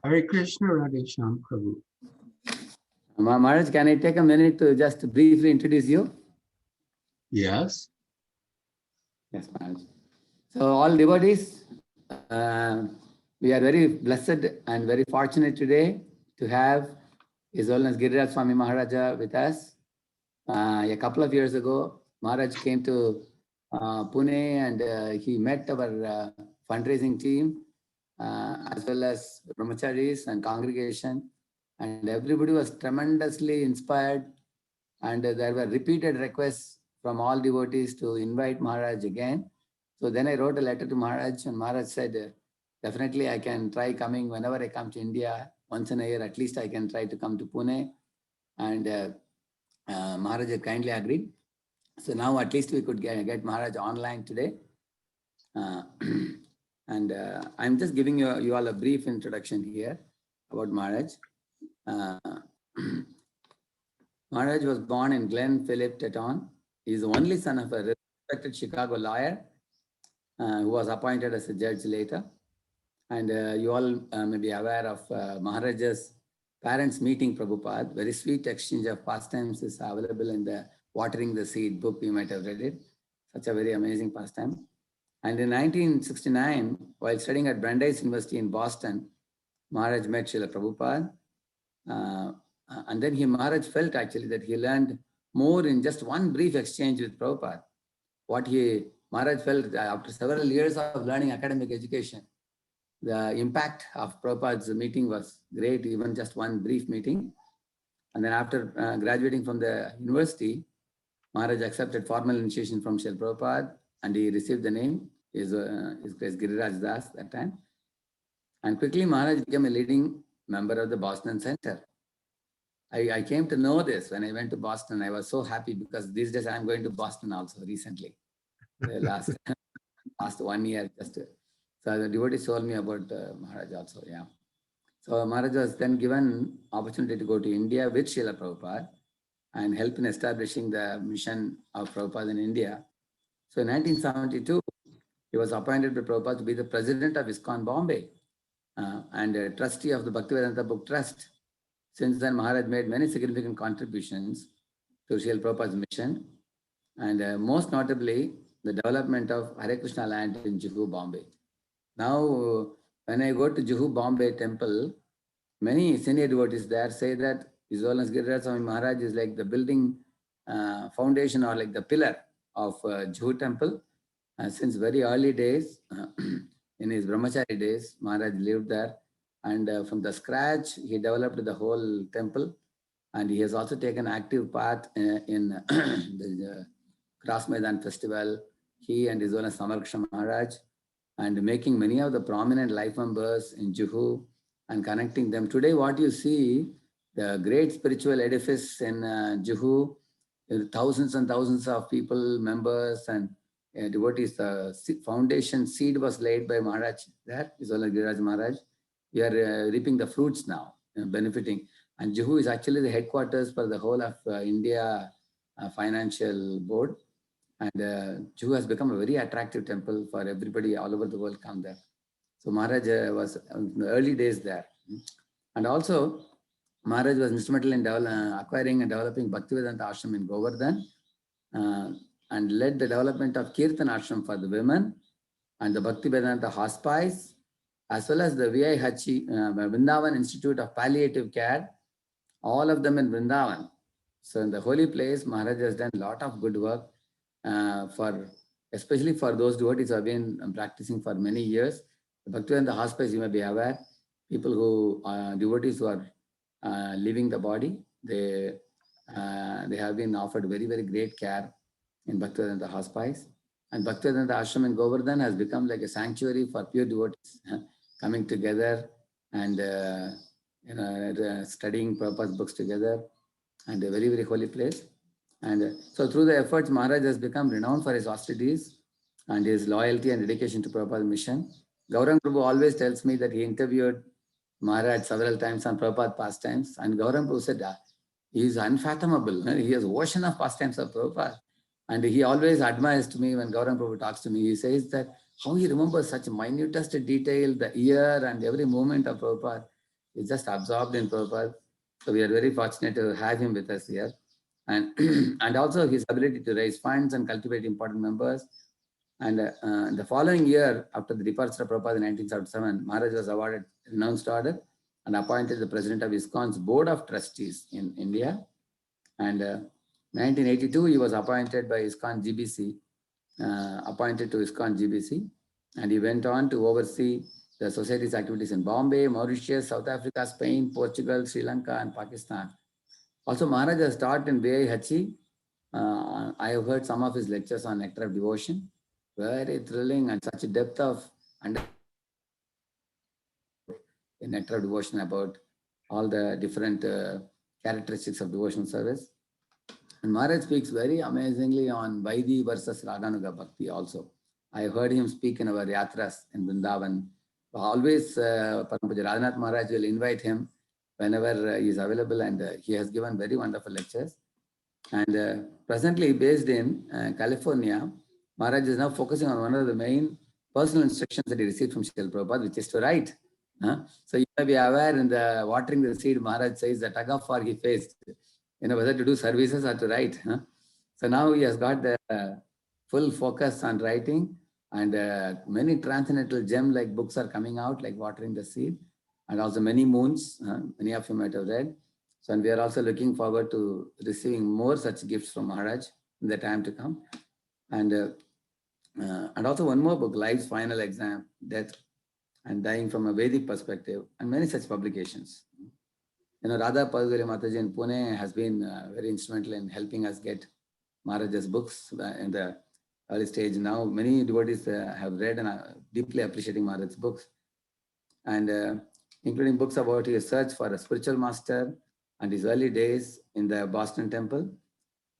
Hare Krishna, Radhe Shyam Prabhu. Maharaj, can I take a minute to just briefly introduce you? Yes. Yes, Maharaj. So all devotees, we are very blessed and very fortunate today to have His Holiness Giriraj Swami Maharaja with us. A couple of years ago, Maharaj came to Pune and he met our fundraising team as well as brahmacharis and congregation, and everybody was tremendously inspired, and there were repeated requests from all devotees to invite Maharaj again. So then I wrote a letter to Maharaj, and Maharaj said, definitely I can try coming whenever I come to India, once in a year at least I can try to come to Pune. And Maharaj kindly agreed. So now at least we could get Maharaj online today. And I'm just giving you all a brief introduction here about Maharaj. Maharaj was born in Glen Philip, Teton. He is the only son of a respected Chicago lawyer who was appointed as a judge later. And you all may be aware of Maharaja's parents meeting Prabhupada. Very sweet exchange of pastimes is available in the Watering the Seed book. You might have read it. Such a very amazing pastime. And in 1969, while studying at Brandeis University in Boston, Maharaj met Srila Prabhupada. And then Maharaj felt actually that he learned more in just one brief exchange with Prabhupada. Maharaj felt after several years of learning academic education, the impact of Prabhupada's meeting was great, even just one brief meeting. And then after graduating from the university, Maharaj accepted formal initiation from Srila Prabhupada, and he received the name, his grace Giriraj Das that time. And quickly Maharaj became a leading member of the Boston Center. I came to know this when I went to Boston. I was so happy because these days I'm going to Boston also recently. The last 1 year just. So the devotees told me about Maharaj also, yeah. So Maharaj was then given opportunity to go to India with Srila Prabhupada and help in establishing the mission of Prabhupada in India. So in 1972, he was appointed by Prabhupada to be the president of ISKCON Bombay and a trustee of the Bhaktivedanta Book Trust. Since then, Maharaj made many significant contributions to Srila Prabhupada's mission, and most notably, the development of Hare Krishna land in Juhu, Bombay. Now, when I go to Juhu, Bombay temple, many senior devotees there say that His Holiness Giriraj Swami Maharaj is like the building foundation or like the pillar of Juhu temple. Since very early days, in his brahmachari days, Maharaj lived there. And from the scratch, he developed the whole temple. And he has also taken active part in the Cross Maidan festival. He and His Holiness Samarkshana Maharaj, and making many of the prominent life members in Juhu and connecting them. Today, what you see, the great spiritual edifice in Juhu, thousands and thousands of people, members and devotees. The foundation seed was laid by Maharaj there, His Holiness Giriraj Maharaj. We are reaping the fruits now, benefiting. And Juhu is actually the headquarters for the whole of India Financial Board. And Juhu has become a very attractive temple for everybody all over the world come there. So Maharaj was in the early days there. And also, Maharaj was instrumental in acquiring and developing Bhaktivedanta Ashram in Govardhan and led the development of Kirtan Ashram for the women and the Bhaktivedanta Hospice, as well as the VIHC, Vrindavan Institute of Palliative Care, all of them in Vrindavan. So in the holy place, Maharaj has done a lot of good work especially for those devotees who have been practicing for many years. The Bhaktivedanta Hospice, you may be aware, people who devotees who are leaving the body, they have been offered very, very great care in Bhaktivedanta Hospice. And Bhaktivedanta Ashram in Govardhan has become like a sanctuary for pure devotees coming together and studying Prabhupada's books together, and a very, very holy place. And so through the efforts, Maharaj has become renowned for his austerities and his loyalty and dedication to Prabhupada's mission. Gauranga Prabhu always tells me that he interviewed Maharaj several times on Prabhupada pastimes, and Gauranga Prabhu said he is unfathomable. He has an ocean of pastimes of Prabhupada. And he always admires to me when Gauranga Prabhu talks to me. He says that how he remembers such minutest detail, the year and every moment of Prabhupada. He's just absorbed in Prabhupada. So we are very fortunate to have him with us here. And, and also his ability to raise funds and cultivate important members. And the following year, after the departure of Prabhupada in 1977, Maharaj was awarded renounced order and appointed the president of ISKCON's Board of Trustees in India. And 1982, he was appointed by ISKCON GBC, appointed to ISKCON GBC. And he went on to oversee the society's activities in Bombay, Mauritius, South Africa, Spain, Portugal, Sri Lanka, and Pakistan. Also, Maharaj has taught in BIHC. I have heard some of his lectures on Nectar of Devotion. Very thrilling and such a depth of understanding in Nectar of Devotion about all the different characteristics of devotional service. And Maharaj speaks very amazingly on Vaidhi versus Raganuga Bhakti also. I heard him speak in our yatras in Vrindavan. Always Param Puja Radhanath Maharaj will invite him whenever he is available, and he has given very wonderful lectures. And presently based in California, Maharaj is now focusing on one of the main personal instructions that he received from Srila Prabhupada, which is to write. So you may be aware in the watering the seed, Maharaj says that tug of war he faced, whether to do services or to write. So now he has got the full focus on writing, and many transcendental gem-like books are coming out, like Watering the Seed, and also Many Moons, many of you might have read. So, and we are also looking forward to receiving more such gifts from Maharaj in the time to come. And also one more book, Life's Final Exam, Death and Dying from a Vedic Perspective, and many such publications. Radha Padguri Mataji in Pune has been very instrumental in helping us get Maharaj's books in the early stage. Now many devotees have read and are deeply appreciating Maharaj's books, and including books about his search for a spiritual master and his early days in the Boston temple.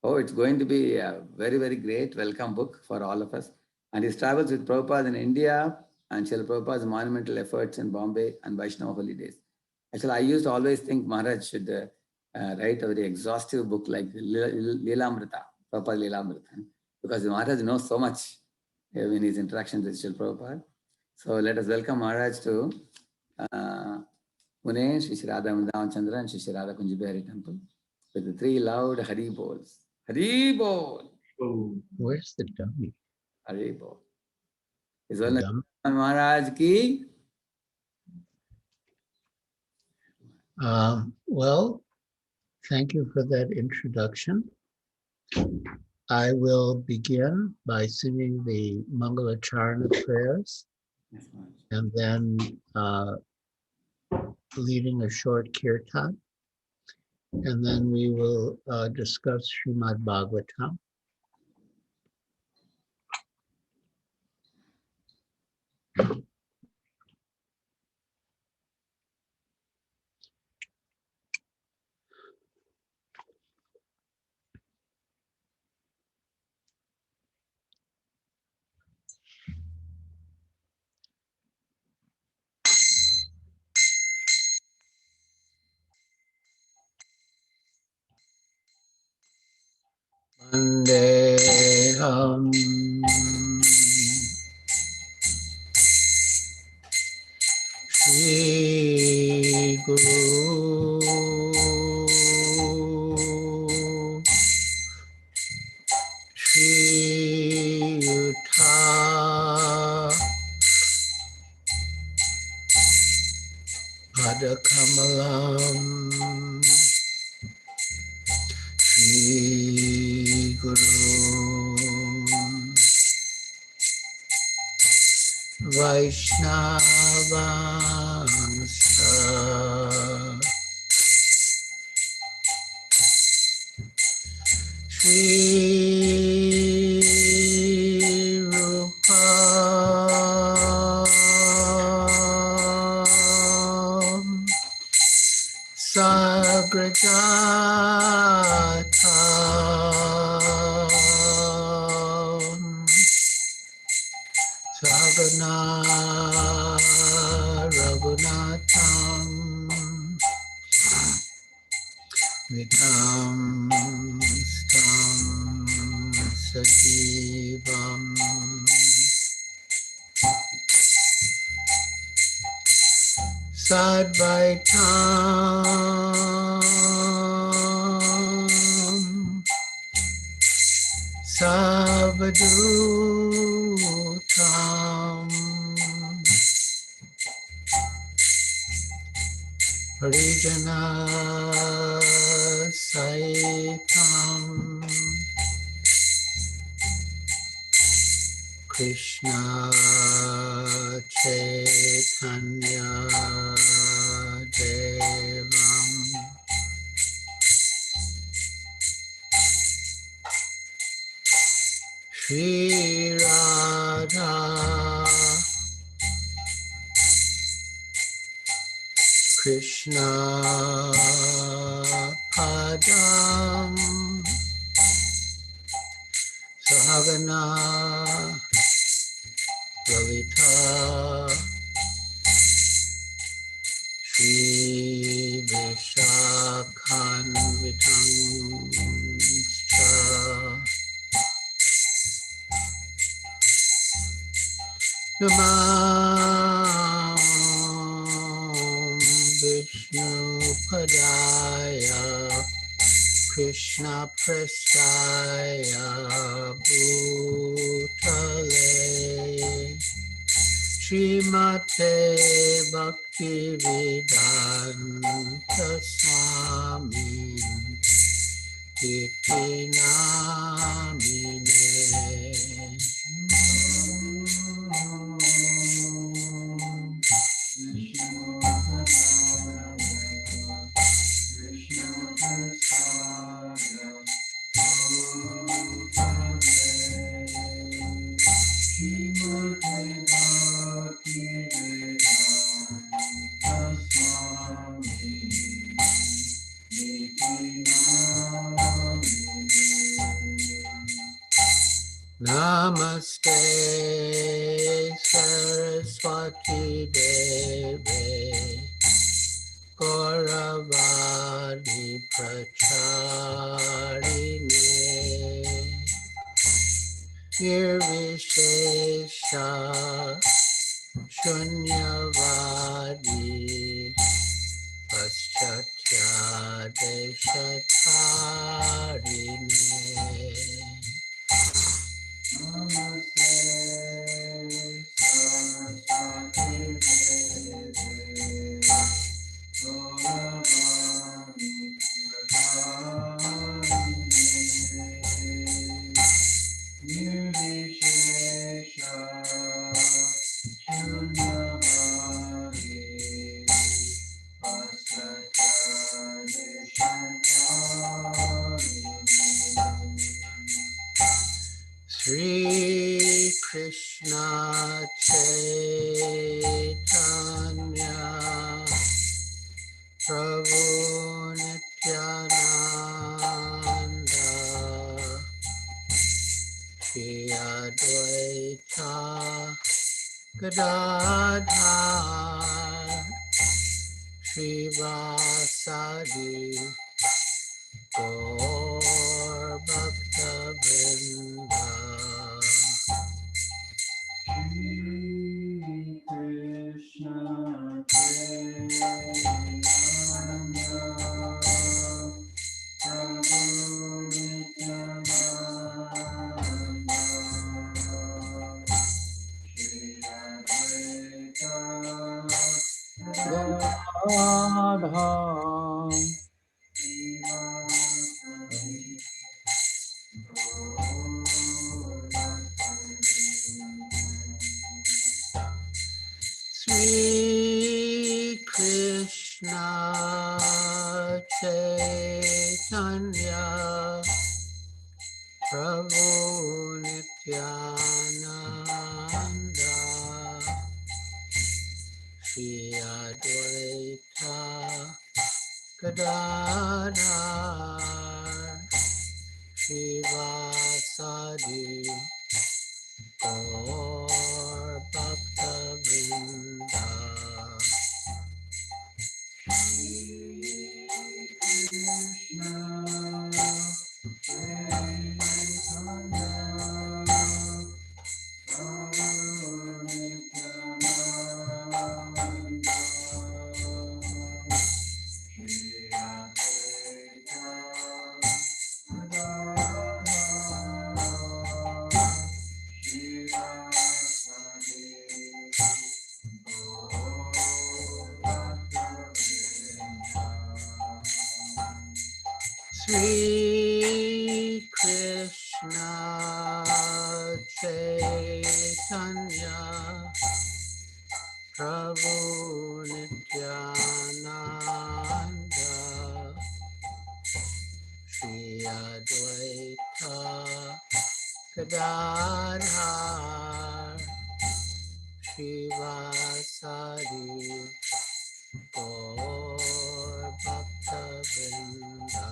Oh, it's going to be a very, very great welcome book for all of us. And his travels with Prabhupada in India and Srila Prabhupada's monumental efforts in Bombay and Vaishnava holy days. Actually, I used to always think Maharaj should write a very exhaustive book like Leelamrita, Prabhupada Leelamrita, because Maharaj knows so much in his interactions with Srila Prabhupada. So let us welcome Maharaj to Pune, Shri Shri Radha Vrindavan Chandra and Shri Shri Radha Kunjibihari temple with the three loud Hari Bols. Hari Bol! Oh, where's the dummy? Hari Bol. His The Holiness dummy? Maharaj ki. Well, thank you for that introduction. I will begin by singing the Mangala Charana prayers, Yes, Maharaj. and then leading a short kirtan, and then we will discuss Srimad Bhagavatam. Vandeham Shri Guru Shri Yuttha Padakamalam Shri Guru Vaishnavamsa Shri Rupa Sagrajata Sagana Raghunatham Vitam Stam Sajivam Sadvaitam Savadutam Harijana Saitam Krishna Chaitanya Devam Shri Radha Krishna Padam Sahagana Lalita Shri Vishakhanvitamscha Namam Vishnu Padaya Krishna Prestaya Bhutale Srimate Bhakti Vedanta Swami Iti Namine Namaste Saraswati Deve Gauravani Pracharine Nirvishesha Shunyavadi Paschatya Deshatarine Namaste Saraswati Deve Gauravani Pracharine Nirvishesha Shunyavadi Sri Krishna Chaitanya Prabhu Nityananda Shri Advaita Gadadhar Srivasadi Gaur Bhakta Vrinda Shri Krishna Chaitanya Prabhu Nityananda Shri Advaita Gadadhar Sri Krishna Chaitanya Prabhu Nityananda Shri Advaita Gadadhar Srivasadi Gaur Bhakta Vrinda Sri Krishna Chaitanya Prabhu Nityananda Shri Advaita Gadadhar Shivasadi Gaur Bhakta-vrinda.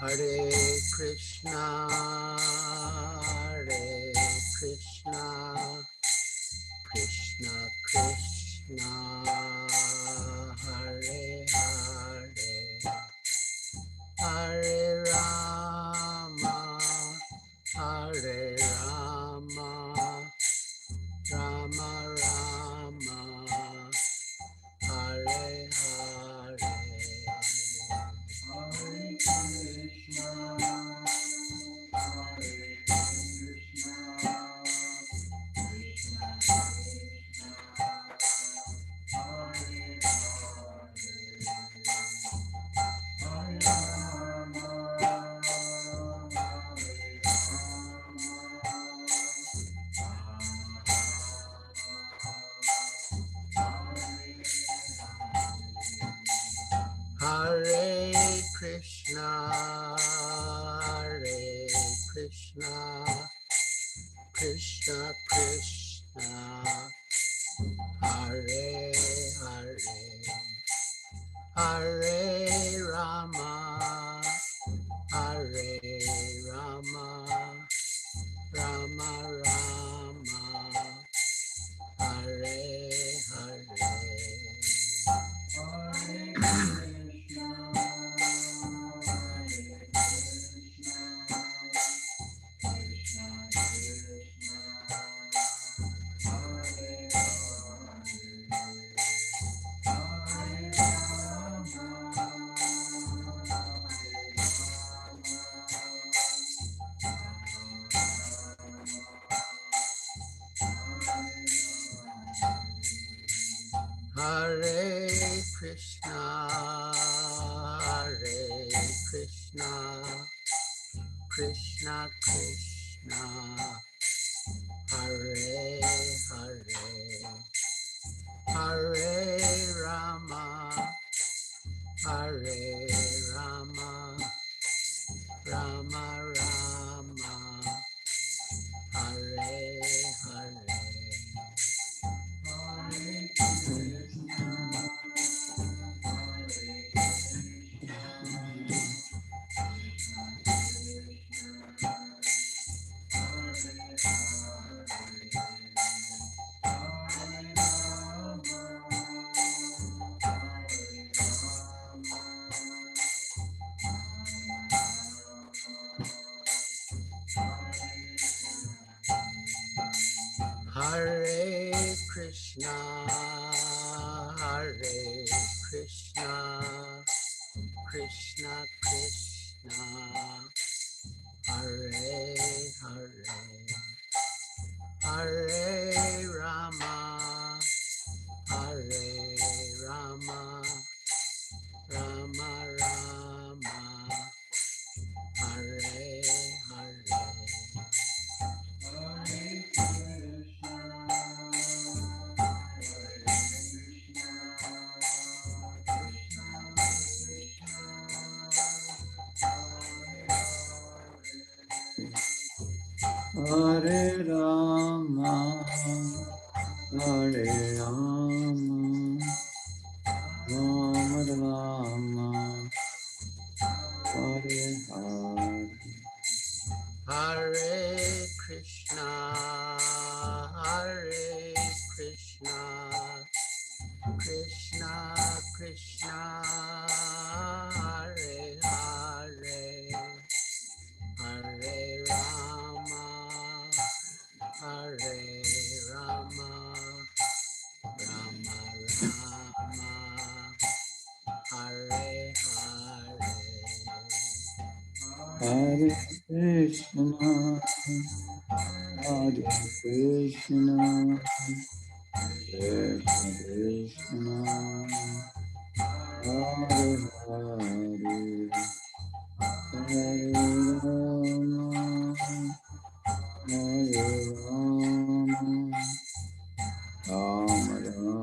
Hare Krishna, Krishna Krishna, Hare Hare, Hare Rama, Hare Rama, Rama Rama, Hare Hare. Hare Krishna, Krishna Krishna, Hare Hare, Hare Rama, Hare Rama, Rama Rama, Hare Hare. Hare Krishna, Krishna Krishna, Hare Hare, Hare Rama, Hare Rama, Rama Rama, Hare Hare. Hare Krishna, Krishna Krishna, Hare Hare, Hare Rama, Hare Rama, Rama Rama, Hare Hare. Hare Rama, Hare Rama, Rama Rama, Hare Hare. Hare Krishna, Krishna Krishna, Hare Krishna, Hare Krishna, Krishna Krishna, Hare Hare, Hare Rama, Hare Rama, Rama Rama,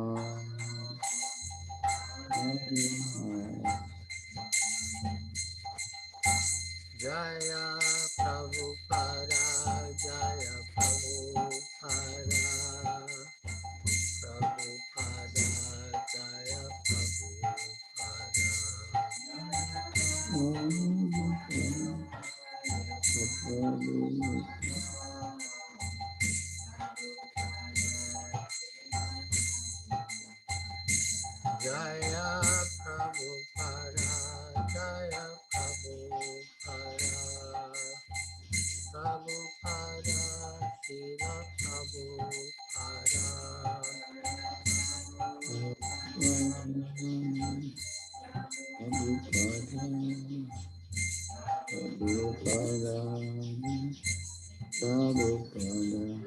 Hare Hare. Jaya Prabhupada, Jaya Prabhupada, Prabhupada, Jaya Prabhupada. Jaya Prabhupada, Jaya Prabhupada, Prabhupada, Srila Prabhupada.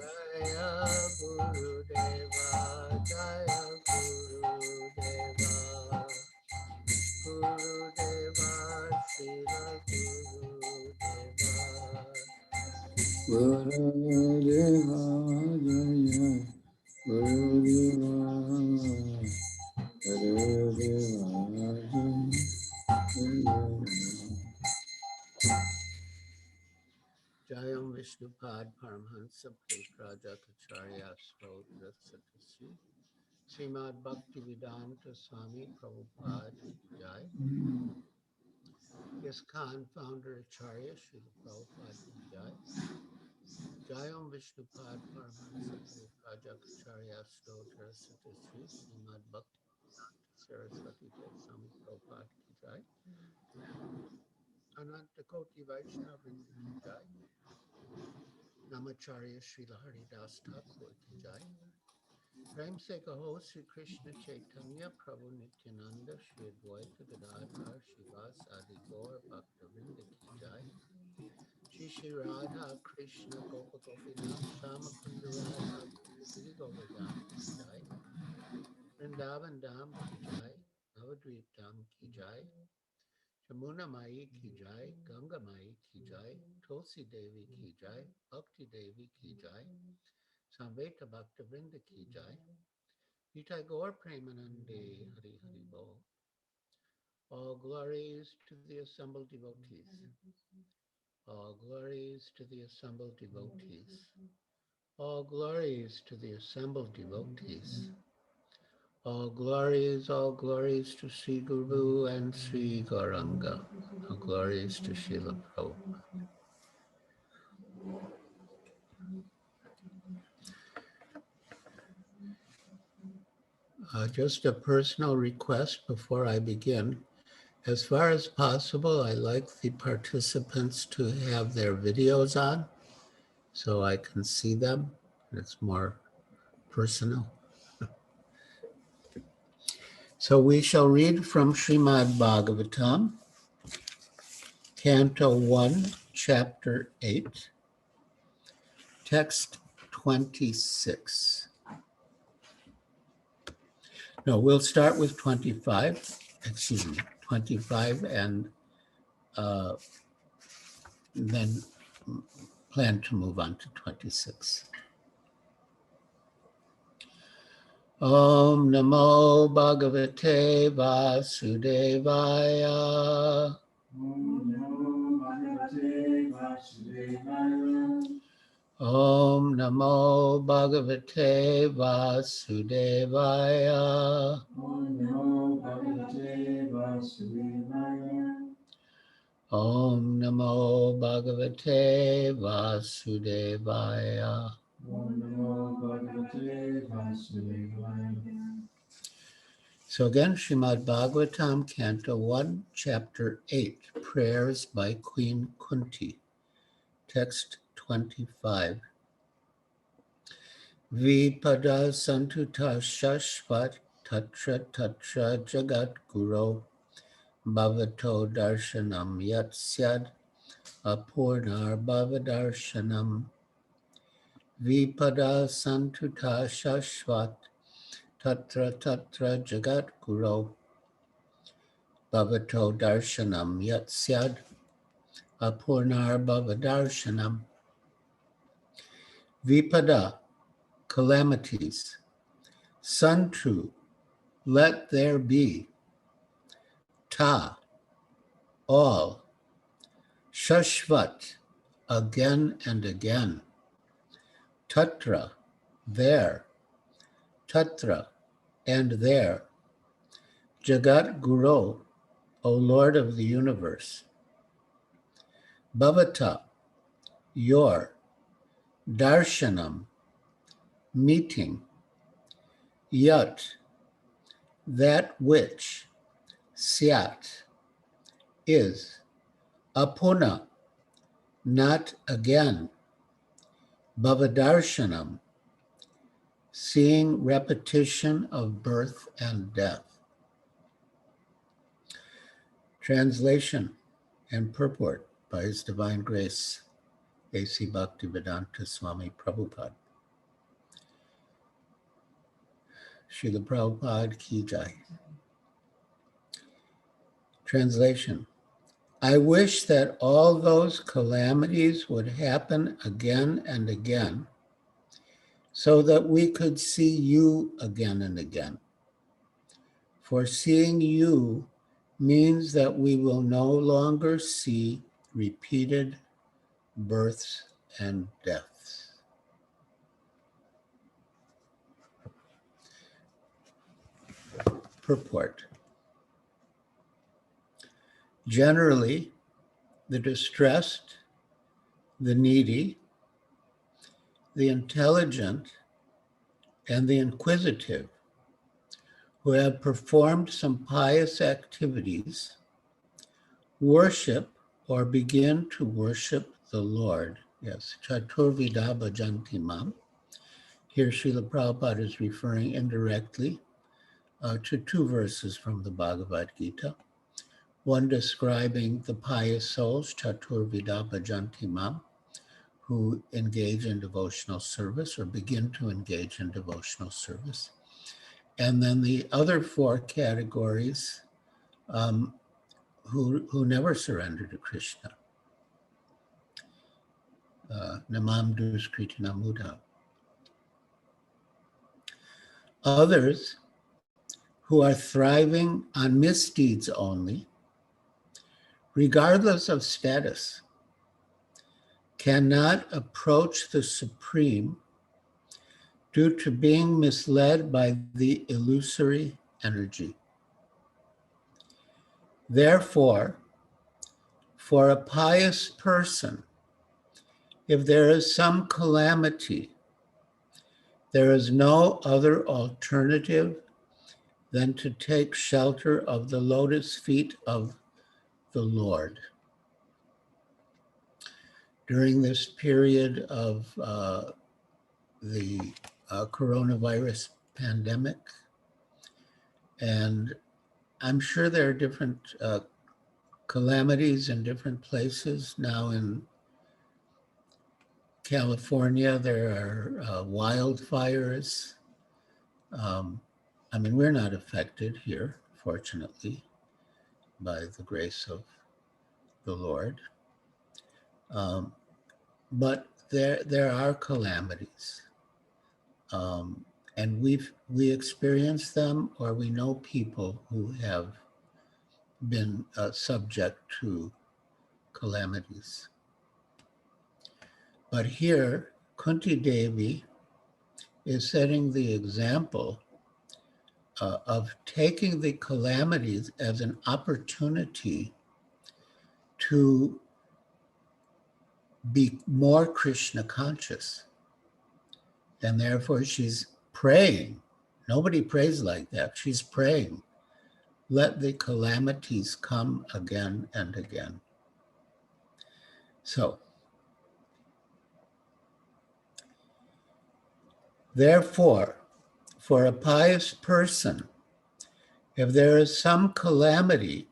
Jaya Gurudeva, Jaya Gurudeva, Gurudeva, Srila Gurudeva. Gurudeva Jaya Gurudeva Gurudeva Jayam Vishnupad Paramhansa Prajakacharya Stotra Satasri Srimad Bhaktivedanta Swami Prabhupada Jai. ISKCON founder Acharya Srila Prabhupada Jai. Jayam Vishnupad Paramhansa Prajakacharya Stotra Satasri Srimad Bhaktivedanta Saraswati Dev Swami Prabhupada Jai. Ananta Koti Vaishnava Vrinda Ki Jai. Namacharya Srila Haridas Thakur Ki Jai. Prem Se Kaho Sri Krishna Chaitanya Prabhu Nityananda Shri Advaita Gadadhar Shivas Adi Gaur Bhakta Ki Jai. Shri Shri Radha Krishna Gopa Gopinath Shama Kunda Radha Giri Govardhan Ki Jai. Vrindavan Dham Ki Jai. Navadvip Dham Ki Jai. Jamuna Mai Ki Jai. Ganga Mai Ki Jai. Tulsi Devi Ki Jai. Bhakti Devi Ki Jai. Samveta Bhakta Ki Jai. Nitai Gaur Premanande Hari Hari Bol. All glories to the assembled devotees. All glories to the assembled devotees. All glories to the assembled devotees. All glories to Sri Guru and Sri Gauranga. All glories to Srila Prabhupada. Just a personal request before I begin. As far as possible, I like the participants to have their videos on so I can see them. It's more personal. So we shall read from Srimad Bhagavatam, Canto 1, Chapter 8, Text 26. No, we'll start with 25, 25, and then plan to move on to 26. Om Namo Bhagavate Vasudevaya. Om Namo Bhagavate Vasudevaya. Om Namo Bhagavate Vasudevaya. Om Namo Bhagavate Vasudevaya. Om Namo Bhagavate Vasudevaya. Om Namo Bhagavate Vasudevaya. So again, Srimad Bhagavatam, Canto 1, Chapter 8, Prayers by Queen Kunti. Text 25. Vipada santuta shashvat tatra tatra jagat guru bhavato darshanam yat syad apurnar bhavadarshanam vipada santuta shashvat tatra tatra jagat guru bhavato darshanam yat syad apurnar bhavadarshanam. Vipada, calamities. Santu, let there be. Ta, all. Shashvat, again and again. Tatra, there. Tatra, and there. Jagat Guru, O Lord of the universe. Bhavata, your. Darshanam, meeting. Yat, that which. Syat, is. Apuna, not again. Bhavadarshanam, seeing repetition of birth and death. Translation and purport by His Divine Grace, A.C. Bhaktivedanta Swami Prabhupada. Srila Prabhupada Ki Jai. Translation. I wish that all those calamities would happen again and again so that we could see you again and again. For seeing you means that we will no longer see repeated births and deaths. Purport. Generally, the distressed, the needy, the intelligent, and the inquisitive who have performed some pious activities worship or begin to worship the Lord. Yes, Chaturvida Bhajanti Mam. Here Srila Prabhupada is referring indirectly to two verses from the Bhagavad Gita. One describing the pious souls, Chaturvida Bhajanti Mam, who engage in devotional service or begin to engage in devotional service. And then the other four categories who never surrender to Krishna. Namam Duskritina Muda. Others who are thriving on misdeeds only, regardless of status, cannot approach the Supreme due to being misled by the illusory energy. Therefore, for a pious person, if there is some calamity, there is no other alternative than to take shelter of the lotus feet of the Lord. During this period of the coronavirus pandemic, and I'm sure there are different calamities in different places. Now in California, there are wildfires. I mean, we're not affected here, fortunately, by the grace of the Lord. But there are calamities. And we experience them, or we know people who have been subject to calamities. But here, Kunti Devi is setting the example of taking the calamities as an opportunity to be more Krishna conscious. And therefore she's praying. Nobody prays like that. She's praying. Let the calamities come again and again. So, therefore, for a pious person, if there is some calamity,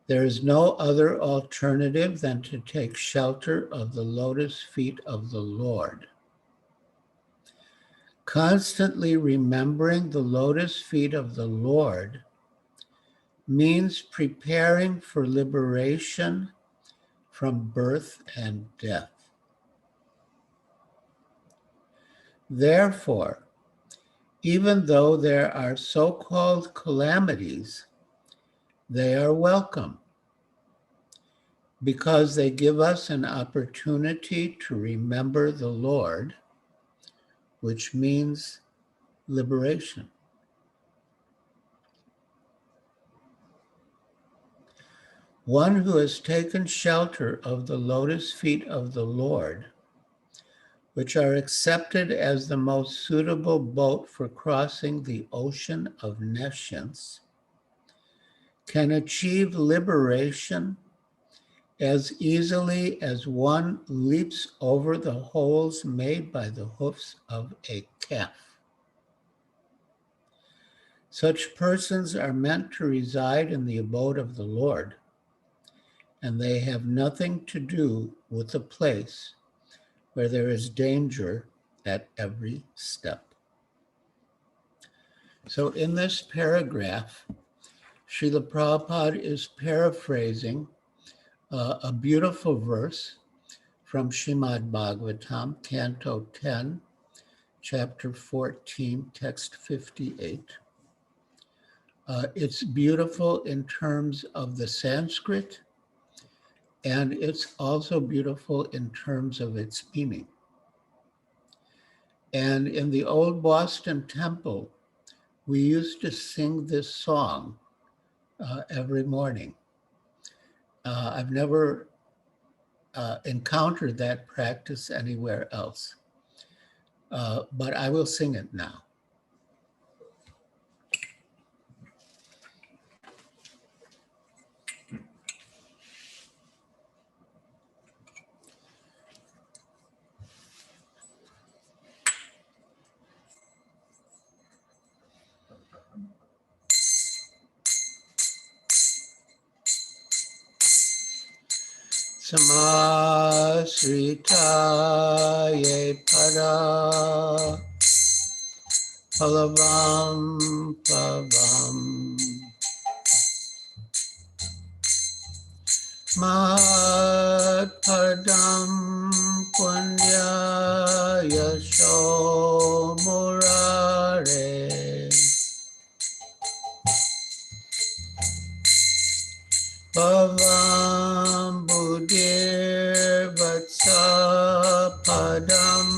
There is no other alternative than to take shelter of the lotus feet of the Lord. Constantly remembering the lotus feet of the Lord means preparing for liberation from birth and death. Therefore, even though there are so-called calamities, they are welcome because they give us an opportunity to remember the Lord, which means liberation. One who has taken shelter of the lotus feet of the Lord, which are accepted as the most suitable boat for crossing the ocean of nescience, can achieve liberation as easily as one leaps over the holes made by the hoofs of a calf. Such persons are meant to reside in the abode of the Lord, and they have nothing to do with the place where there is danger at every step. So in this paragraph, Srila Prabhupada is paraphrasing a beautiful verse from Srimad Bhagavatam, Canto 10, Chapter 14, Text 58. It's beautiful in terms of the Sanskrit, and it's also beautiful in terms of its meaning. And in the old Boston Temple, we used to sing this song every morning. I've never encountered that practice anywhere else, but I will sing it now. Samasritaye pada palavam pavam mat padam punya yasho murare Bhavam Buddhir Vatsa Padam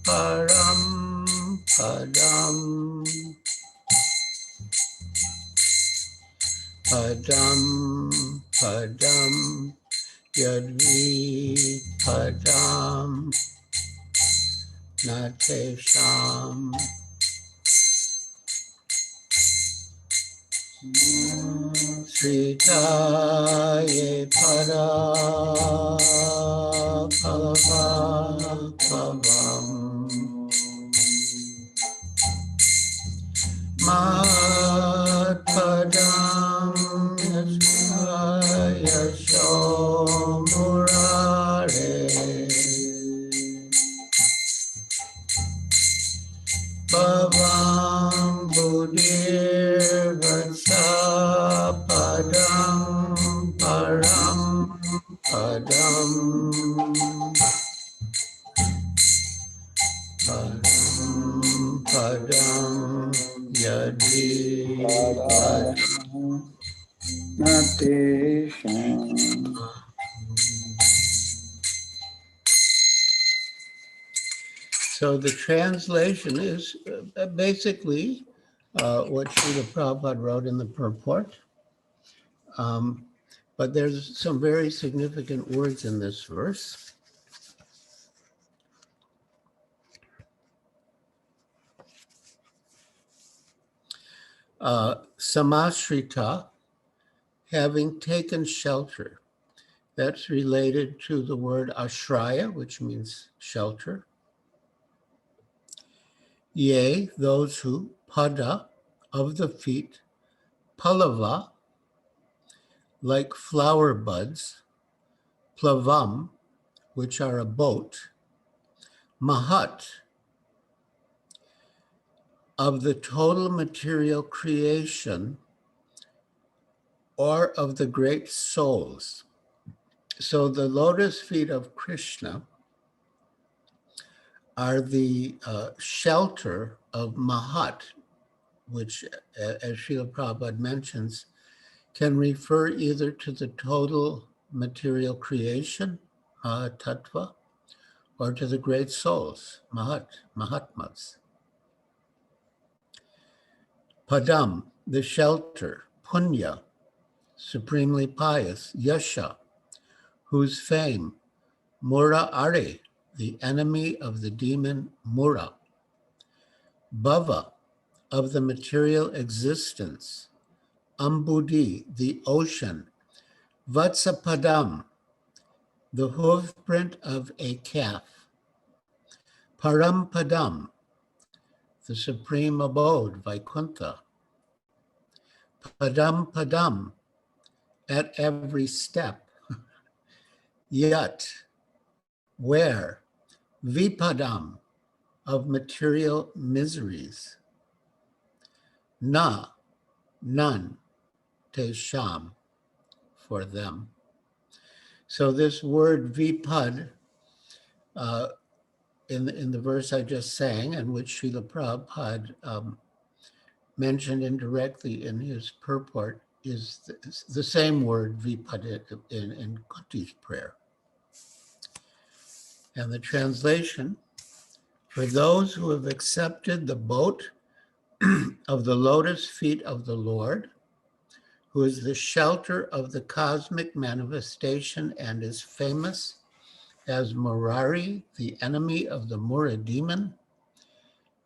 Param Padam Padam Padam Yadvi Padam Natesham Sritaye pada palava pavam mat padam yasho murare Bhavam Buddhir Vatsa Padam Param Padam Padam Padam Yadi Padam Natesham. So the translation is basically what Srila Prabhupada wrote in the purport. But there's some very significant words in this verse. Samasrita, having taken shelter. That's related to the word ashraya, which means shelter. Yea, those who, pada, of the feet, palava, like flower buds, plavam, which are a boat, mahat, of the total material creation or of the great souls. So the lotus feet of Krishna are the shelter of Mahat, which, as Srila Prabhupada mentions, can refer either to the total material creation, tattva, or to the great souls, Mahatmas. Padam, the shelter, Punya, supremely pious, Yasha, whose fame, Mura Are, the enemy of the demon Mura, Bhava, of the material existence, Ambudi, the ocean, Vatsapadam, the hoofprint of a calf, Parampadam, the supreme abode, Vaikuntha, Padam Padam, at every step, Yat, where, Vipadam, of material miseries, Na, none, Tesham, for them. So this word Vipad, in the verse I just sang, and which Srila Prabhupada mentioned indirectly in his purport, is the same word Vipad in Kunti's prayer. And the translation, for those who have accepted the boat of the lotus feet of the Lord, who is the shelter of the cosmic manifestation and is famous as Murari, the enemy of the Mura demon,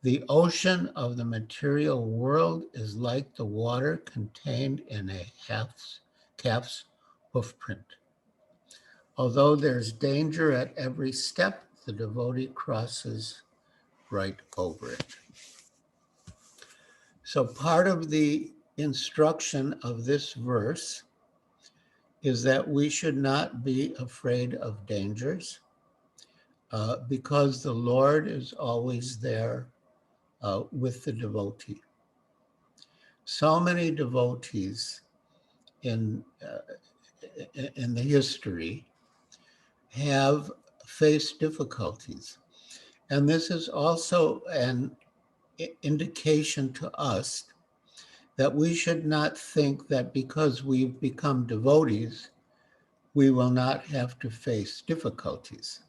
the ocean of the material world is like the water contained in a calf's hoofprint. Although there's danger at every step, the devotee crosses right over it. So part of the instruction of this verse is that we should not be afraid of dangers because the Lord is always there with the devotee. So many devotees in the history have faced difficulties. And this is also an indication to us that we should not think that because we've become devotees, we will not have to face difficulties.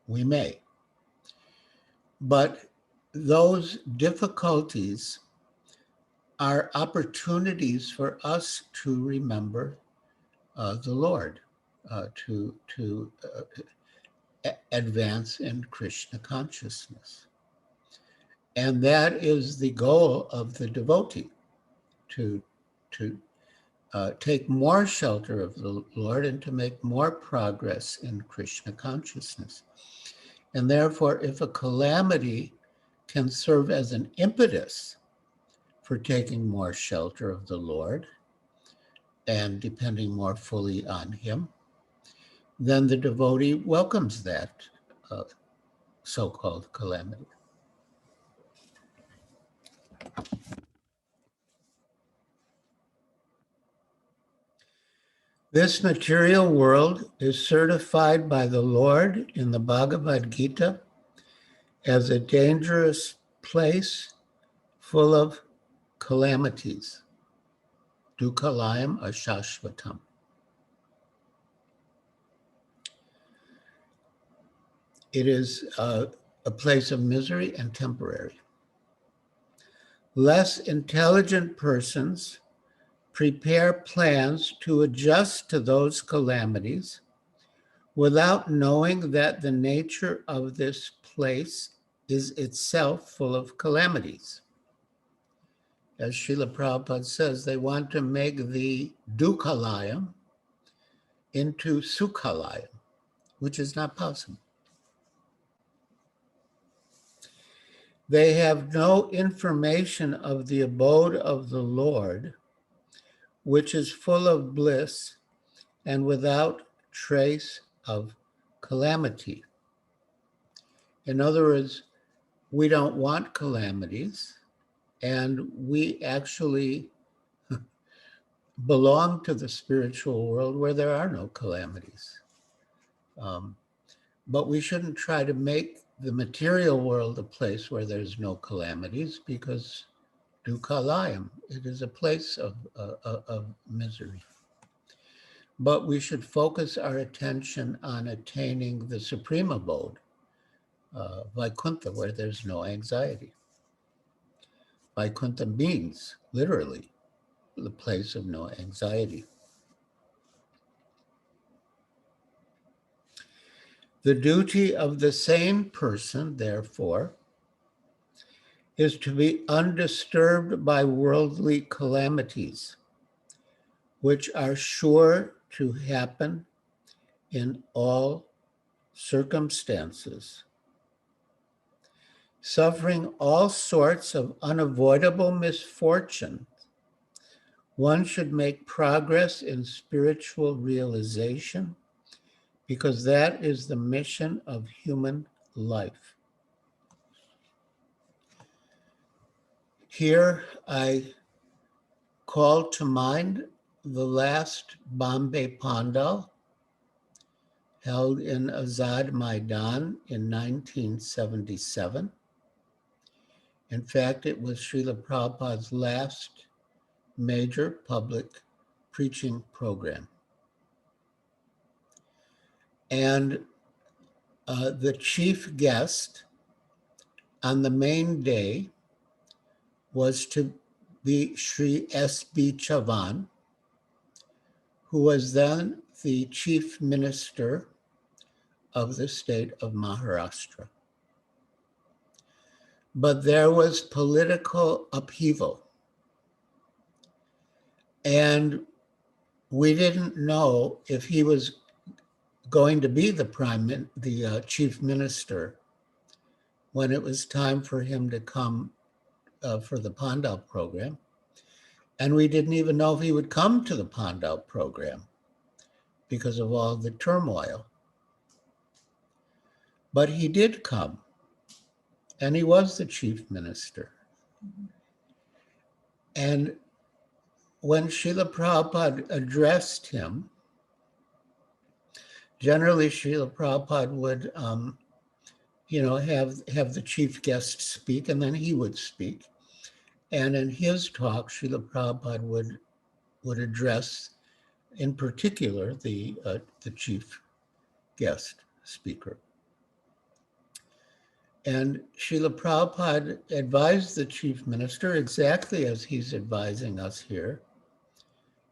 We may. But those difficulties are opportunities for us to remember the Lord, to advance in Krishna consciousness. And that is the goal of the devotee, to take more shelter of the Lord and to make more progress in Krishna consciousness. And therefore, if a calamity can serve as an impetus for taking more shelter of the Lord and depending more fully on him, then the devotee welcomes that so-called calamity. This material world is certified by the Lord in the Bhagavad Gita as a dangerous place full of calamities. Dukhalayam ashashvatam. It is a place of misery and temporary. Less intelligent persons prepare plans to adjust to those calamities without knowing that the nature of this place is itself full of calamities. As Srila Prabhupada says, they want to make the Dukhalayam into Sukhalayam, which is not possible. They have no information of the abode of the Lord, which is full of bliss and without trace of calamity. In other words, we don't want calamities, and we actually belong to the spiritual world where there are no calamities. But we shouldn't try to make the material world a place where there's no calamities, because dukkhalayam, it is a place of misery. But we should focus our attention on attaining the supreme abode, Vaikuntha, where there's no anxiety. Vaikuntha means, literally, the place of no anxiety. The duty of the sane person, therefore, is to be undisturbed by worldly calamities, which are sure to happen in all circumstances. Suffering all sorts of unavoidable misfortune, one should make progress in spiritual realization, because that is the mission of human life. Here I call to mind the last Bombay Pandal held in Azad Maidan in 1977. In fact, it was Srila Prabhupada's last major public preaching program. And the chief guest on the main day was to be Sri S.B. Chavan, who was then the chief minister of the state of Maharashtra. But there was political upheaval, and we didn't know if he was going to be the chief minister when it was time for him to come for the Pandal program. And we didn't even know if he would come to the Pandal program because of all the turmoil. But he did come, and he was the chief minister. And when Srila Prabhupada addressed him, generally Srila Prabhupada would have the chief guest speak, and then he would speak. And in his talk, Srila Prabhupada would address, in particular, the chief guest speaker. And Srila Prabhupada advised the chief minister exactly as he's advising us here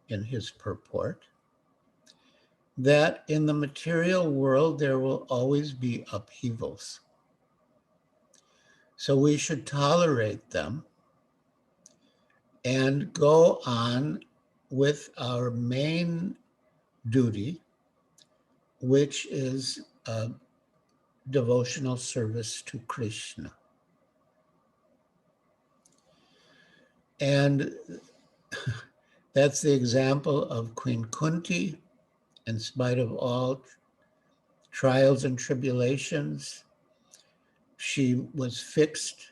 in his purport, that in the material world there will always be upheavals. So we should tolerate them and go on with our main duty, which is devotional service to Krishna. And that's the example of Queen Kunti. In spite of all trials and tribulations, she was fixed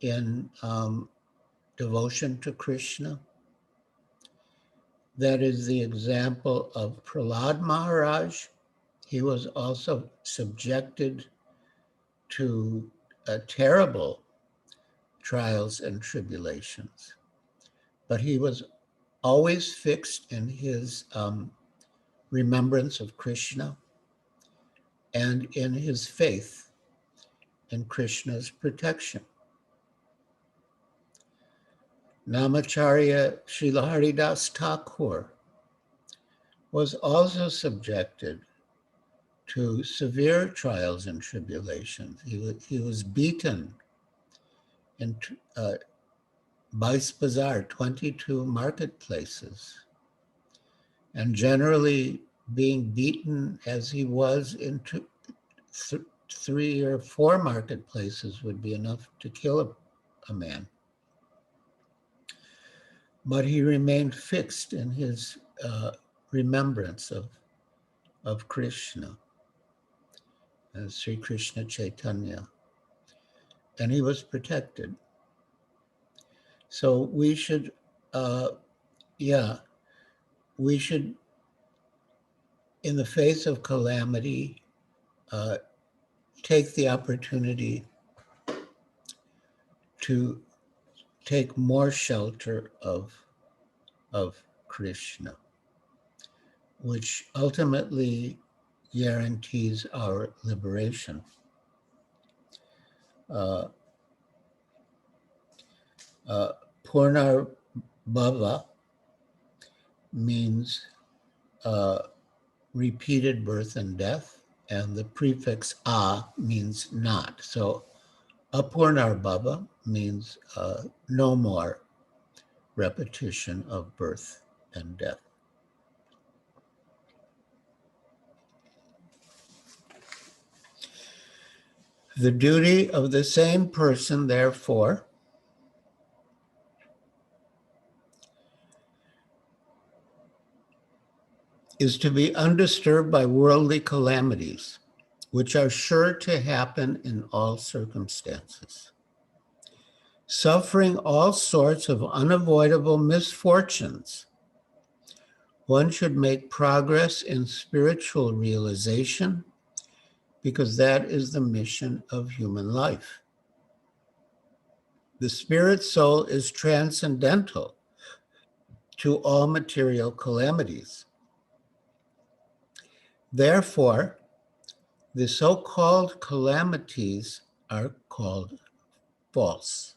in devotion to Krishna. That is the example of Prahlad Maharaj. He was also subjected to terrible trials and tribulations, but he was always fixed in his remembrance of Krishna and in his faith in Krishna's protection. Namacharya Srila Haridas Thakur was also subjected to severe trials and tribulations. He was beaten in Bais Bazar, 22 marketplaces, and generally being beaten as he was in 3 or 4 marketplaces would be enough to kill a man. but he remained fixed in his remembrance of Krishna, as Sri Krishna Chaitanya, and he was protected. So we should, we should, in the face of calamity, take the opportunity to take more shelter of Krishna, which ultimately guarantees our liberation. Purnar Bhava means repeated birth and death, and the prefix a means not. So Apurnar Bhava means no more repetition of birth and death. The duty of the same person, therefore, is to be undisturbed by worldly calamities, which are sure to happen in all circumstances. Suffering all sorts of unavoidable misfortunes, one should make progress in spiritual realization, because that is the mission of human life. The spirit soul is transcendental to all material calamities. Therefore, the so-called calamities are called false.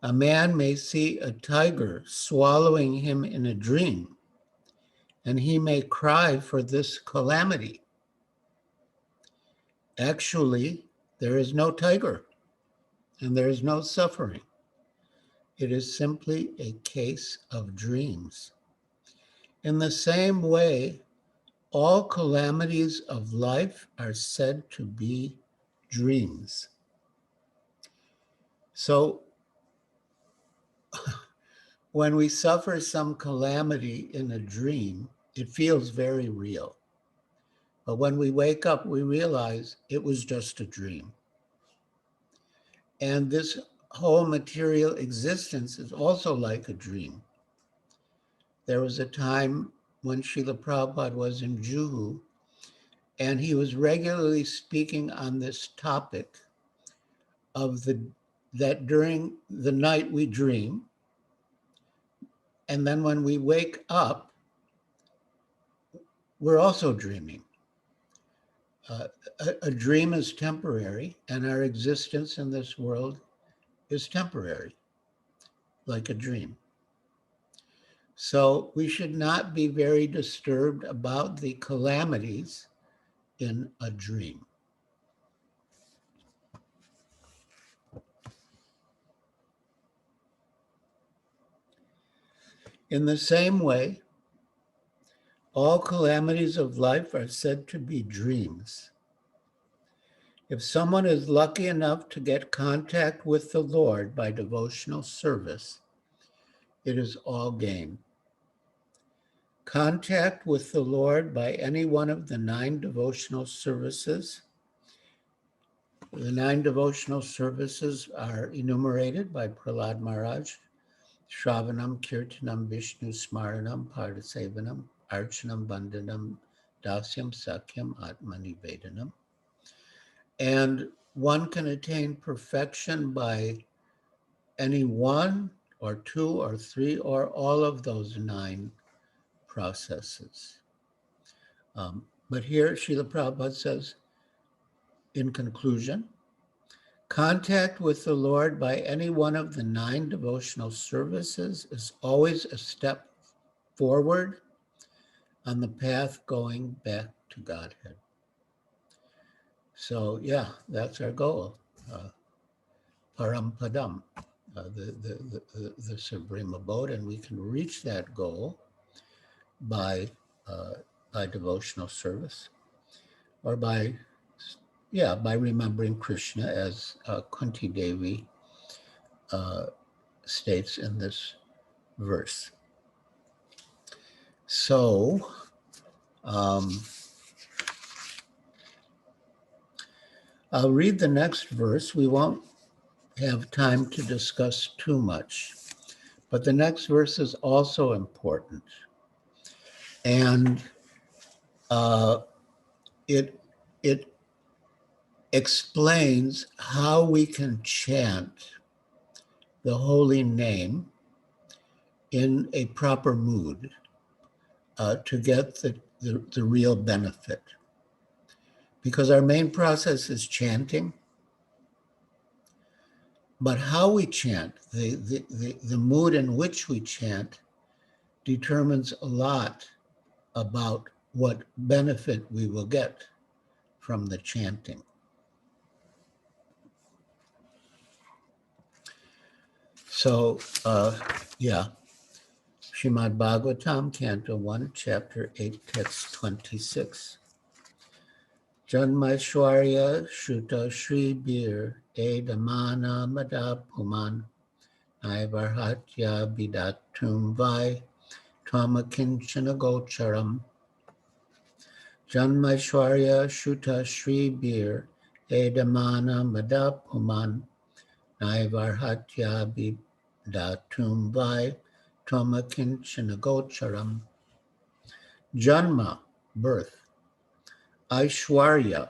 A man may see a tiger swallowing him in a dream, and he may cry for this calamity. Actually, there is no tiger, and there is no suffering. It is simply a case of dreams. In the same way, all calamities of life are said to be dreams. So when we suffer some calamity in a dream, it feels very real. But when we wake up, we realize it was just a dream. And this whole material existence is also like a dream. There was a time when Srila Prabhupada was in Juhu, and he was regularly speaking on this topic of that during the night we dream, and then when we wake up, we're also dreaming. A dream is temporary, and our existence in this world is temporary, like a dream. So we should not be very disturbed about the calamities in a dream. In the same way, all calamities of life are said to be dreams. If someone is lucky enough to get contact with the Lord by devotional service, it is all gain. Contact with the Lord by any one of the 9 devotional services. The 9 devotional services are enumerated by Prahlad Maharaj: Shravanam, Kirtanam, Vishnu Smaranam, Pardasevanam, Archanam, Bandhanam, Dasyam, Sakyam, Atmani Vedanam. And one can attain perfection by any 1 or 2 or 3 or all of those 9 processes. But here Srila Prabhupada says, in conclusion, contact with the Lord by any one of the 9 devotional services is always a step forward on the path going back to Godhead. So yeah, that's our goal, Parampadam, the supreme abode, and we can reach that goal by devotional service, or by remembering Krishna, as Kunti Devi states in this verse. So, I'll read the next verse. We won't have time to discuss too much, but the next verse is also important. And it explains how we can chant the holy name in a proper mood to get the real benefit. Because our main process is chanting, but how we chant, the mood in which we chant, determines a lot about what benefit we will get from the chanting. So, Srimad Bhagavatam, Canto 1, Chapter 8, Text 26. Janmaishwarya Shuta Shri Bir Edamana Madapuman Naivarhatya Bidatum Vai Twamakinchana Gocharam. Janmaishwarya Shuta Shri Bir Edamana Madapuman Naivarhatya Bidatum Vai Twamakinchana Gocharam. Janma, birth. Aishwarya,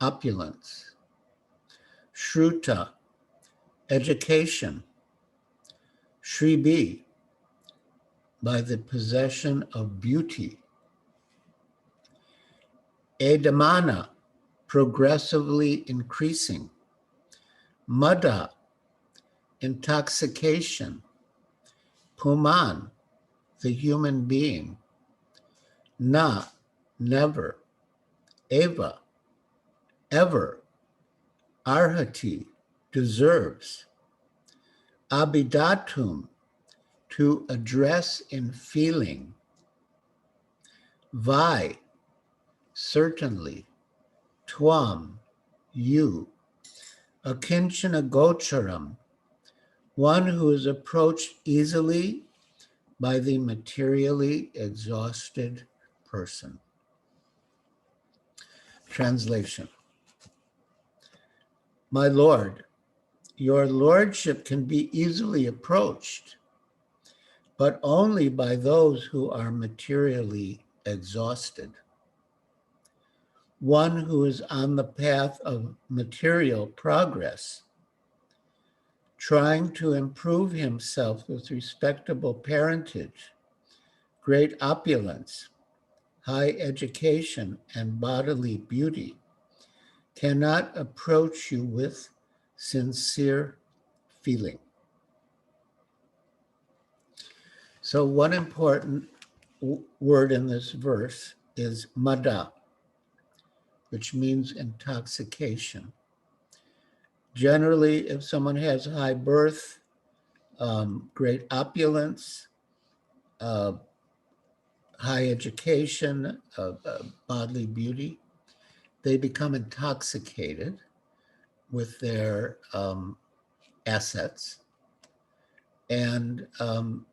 opulence. Shruta, education. Shribi, by the possession of beauty. Edamana, progressively increasing. Mada, intoxication. Puman, the human being. Na, never. Eva, ever. Arhati, deserves. Abidatum, to address in feeling. Vai, certainly. Twam, you. Akinchana gocharam, one who is approached easily by the materially exhausted person. Translation. My Lord, your lordship can be easily approached, but only by those who are materially exhausted. One who is on the path of material progress, trying to improve himself with respectable parentage, great opulence, high education, and bodily beauty, cannot approach you with sincere feeling. So one important word in this verse is mada, which means intoxication. Generally, if someone has high birth, great opulence, high education, bodily beauty, they become intoxicated with their assets. And an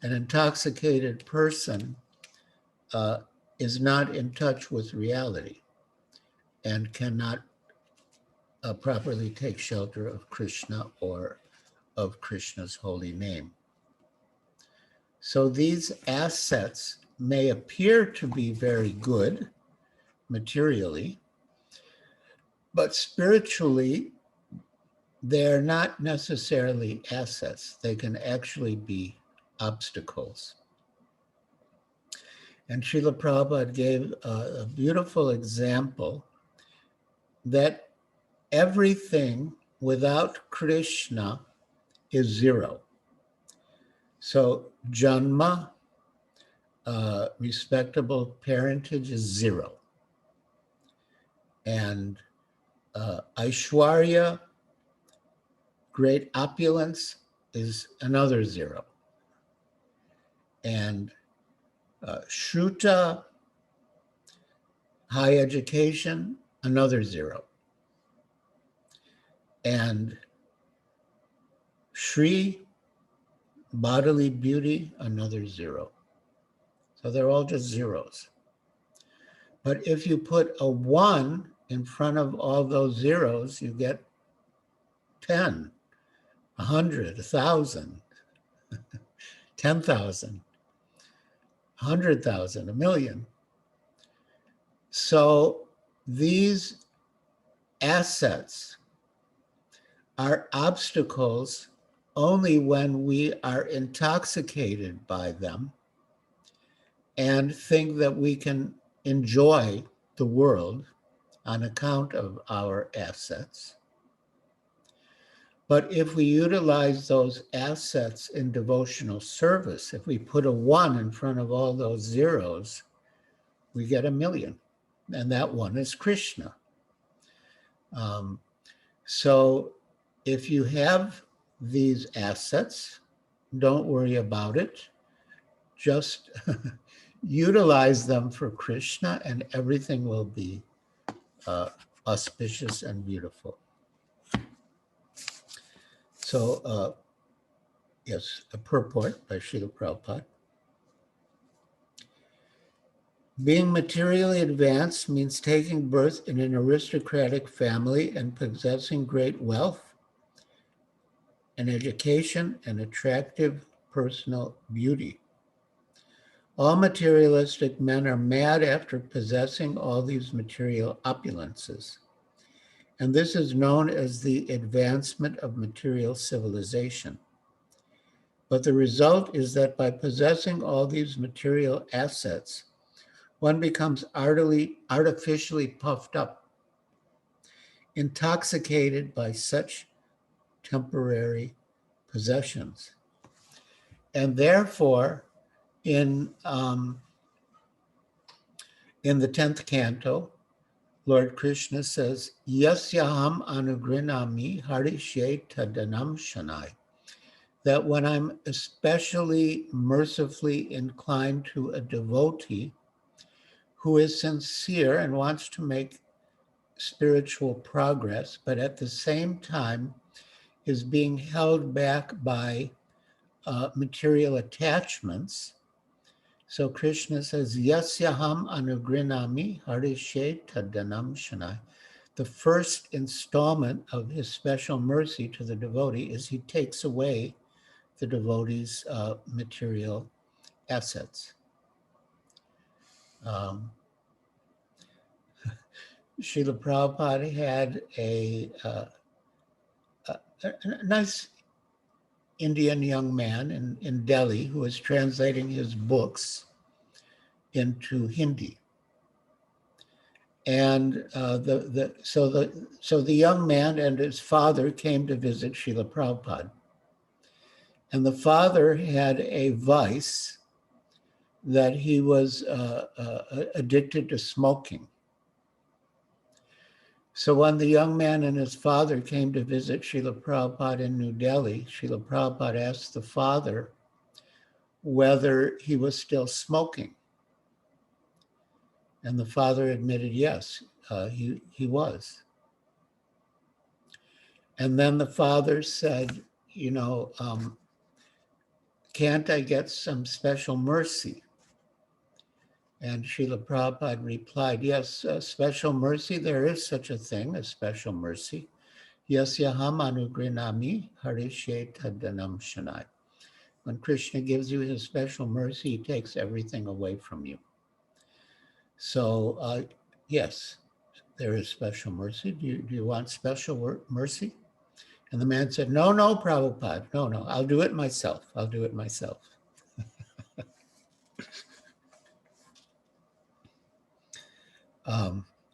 intoxicated person is not in touch with reality and cannot properly take shelter of Krishna or of Krishna's holy name. So these assets may appear to be very good materially, but spiritually, they're not necessarily assets. They can actually be obstacles. And Srila Prabhupada gave a beautiful example that everything without Krishna is zero. So Janma, respectable parentage, is zero. And Aishwarya, great opulence, is another zero. And Shruta, high education, another zero. And Shri, bodily beauty, another 0. So they're all just zeros. But if you put a 1 in front of all those zeros, you get 10, 100, 1,000, 10,000, 100,000, a million. So these assets are obstacles only when we are intoxicated by them and think that we can enjoy the world on account of our assets. But if we utilize those assets in devotional service, if we put a 1 in front of all those zeros, we get a million. And that 1 is Krishna. So if you have these assets, don't worry about it. Just utilize them for Krishna and everything will be auspicious and beautiful. So, yes, a purport by Srila Prabhupada. Being materially advanced means taking birth in an aristocratic family and possessing great wealth, an education, and attractive personal beauty. All materialistic men are mad after possessing all these material opulences. And this is known as the advancement of material civilization. But the result is that by possessing all these material assets, one becomes artificially puffed up, intoxicated by such temporary possessions. And therefore, in the 10th canto, Lord Krishna says, Yasyaham anugrinami harishe tadanam shanai. That when I'm especially mercifully inclined to a devotee who is sincere and wants to make spiritual progress, but at the same time is being held back by material attachments. So Krishna says, Yasyaham anugrinami harishe tadanam shanai. The first installment of his special mercy to the devotee is he takes away the devotee's material assets. Srila Prabhupada had a nice Indian young man in Delhi who was translating his books into Hindi. And so the young man and his father came to visit Srila Prabhupada. And the father had a vice that he was addicted to smoking. So when the young man and his father came to visit Srila Prabhupada in New Delhi, Srila Prabhupada asked the father whether he was still smoking. And the father admitted, yes, he was. And then the father said, can't I get some special mercy? And Srila Prabhupada replied, yes, special mercy, there is such a thing, a special mercy. Yasyaham anugrinami harishe tadanam shanai. When Krishna gives you his special mercy, he takes everything away from you. So, yes, there is special mercy. Do you want special mercy? And the man said, no, Prabhupada, no, I'll do it myself.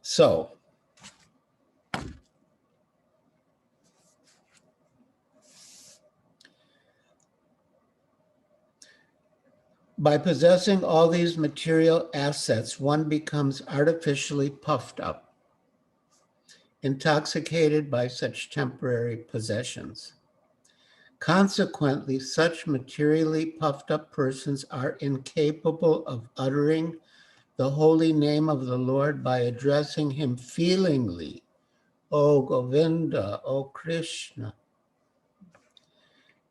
So, by possessing all these material assets, one becomes artificially puffed up, intoxicated by such temporary possessions. Consequently, such materially puffed up persons are incapable of uttering the holy name of the Lord by addressing him feelingly, O Govinda, O Krishna.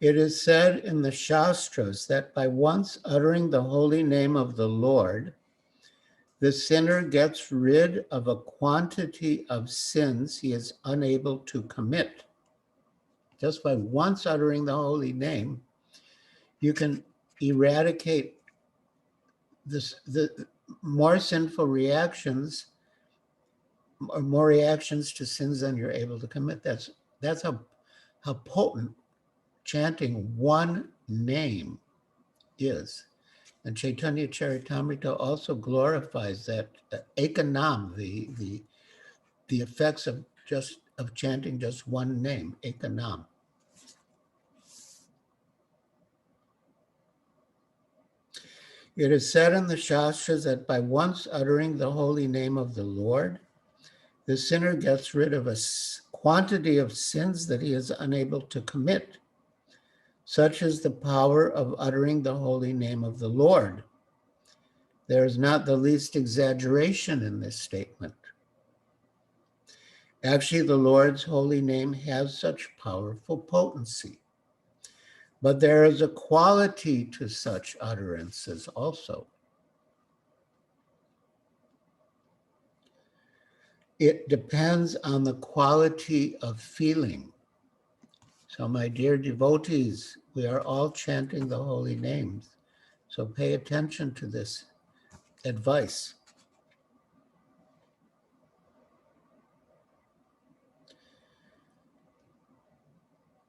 It is said in the Shastras that by once uttering the holy name of the Lord, the sinner gets rid of a quantity of sins he is unable to commit. Just by once uttering the holy name, you can eradicate the more sinful reactions, or more reactions to sins than you're able to commit. That's how potent chanting one name is. And Chaitanya Charitamrita also glorifies that ekanam, the effects of chanting just one name, ekanam. It is said in the Shastras that by once uttering the holy name of the Lord, the sinner gets rid of a quantity of sins that he is unable to commit. Such is the power of uttering the holy name of the Lord. There is not the least exaggeration in this statement. Actually, the Lord's holy name has such powerful potency. But there is a quality to such utterances also. It depends on the quality of feeling. So, my dear devotees, we are all chanting the holy names. So pay attention to this advice.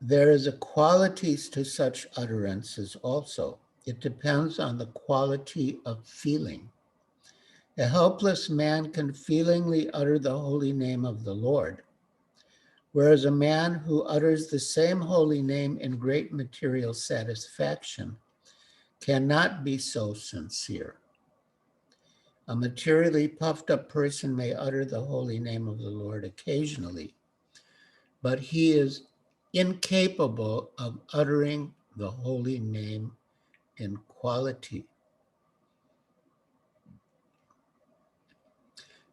There is a quality to such utterances also. It depends on the quality of feeling. A helpless man can feelingly utter the holy name of the Lord, whereas a man who utters the same holy name in great material satisfaction cannot be so sincere. A materially puffed up person may utter the holy name of the Lord occasionally, but he is incapable of uttering the holy name in quality.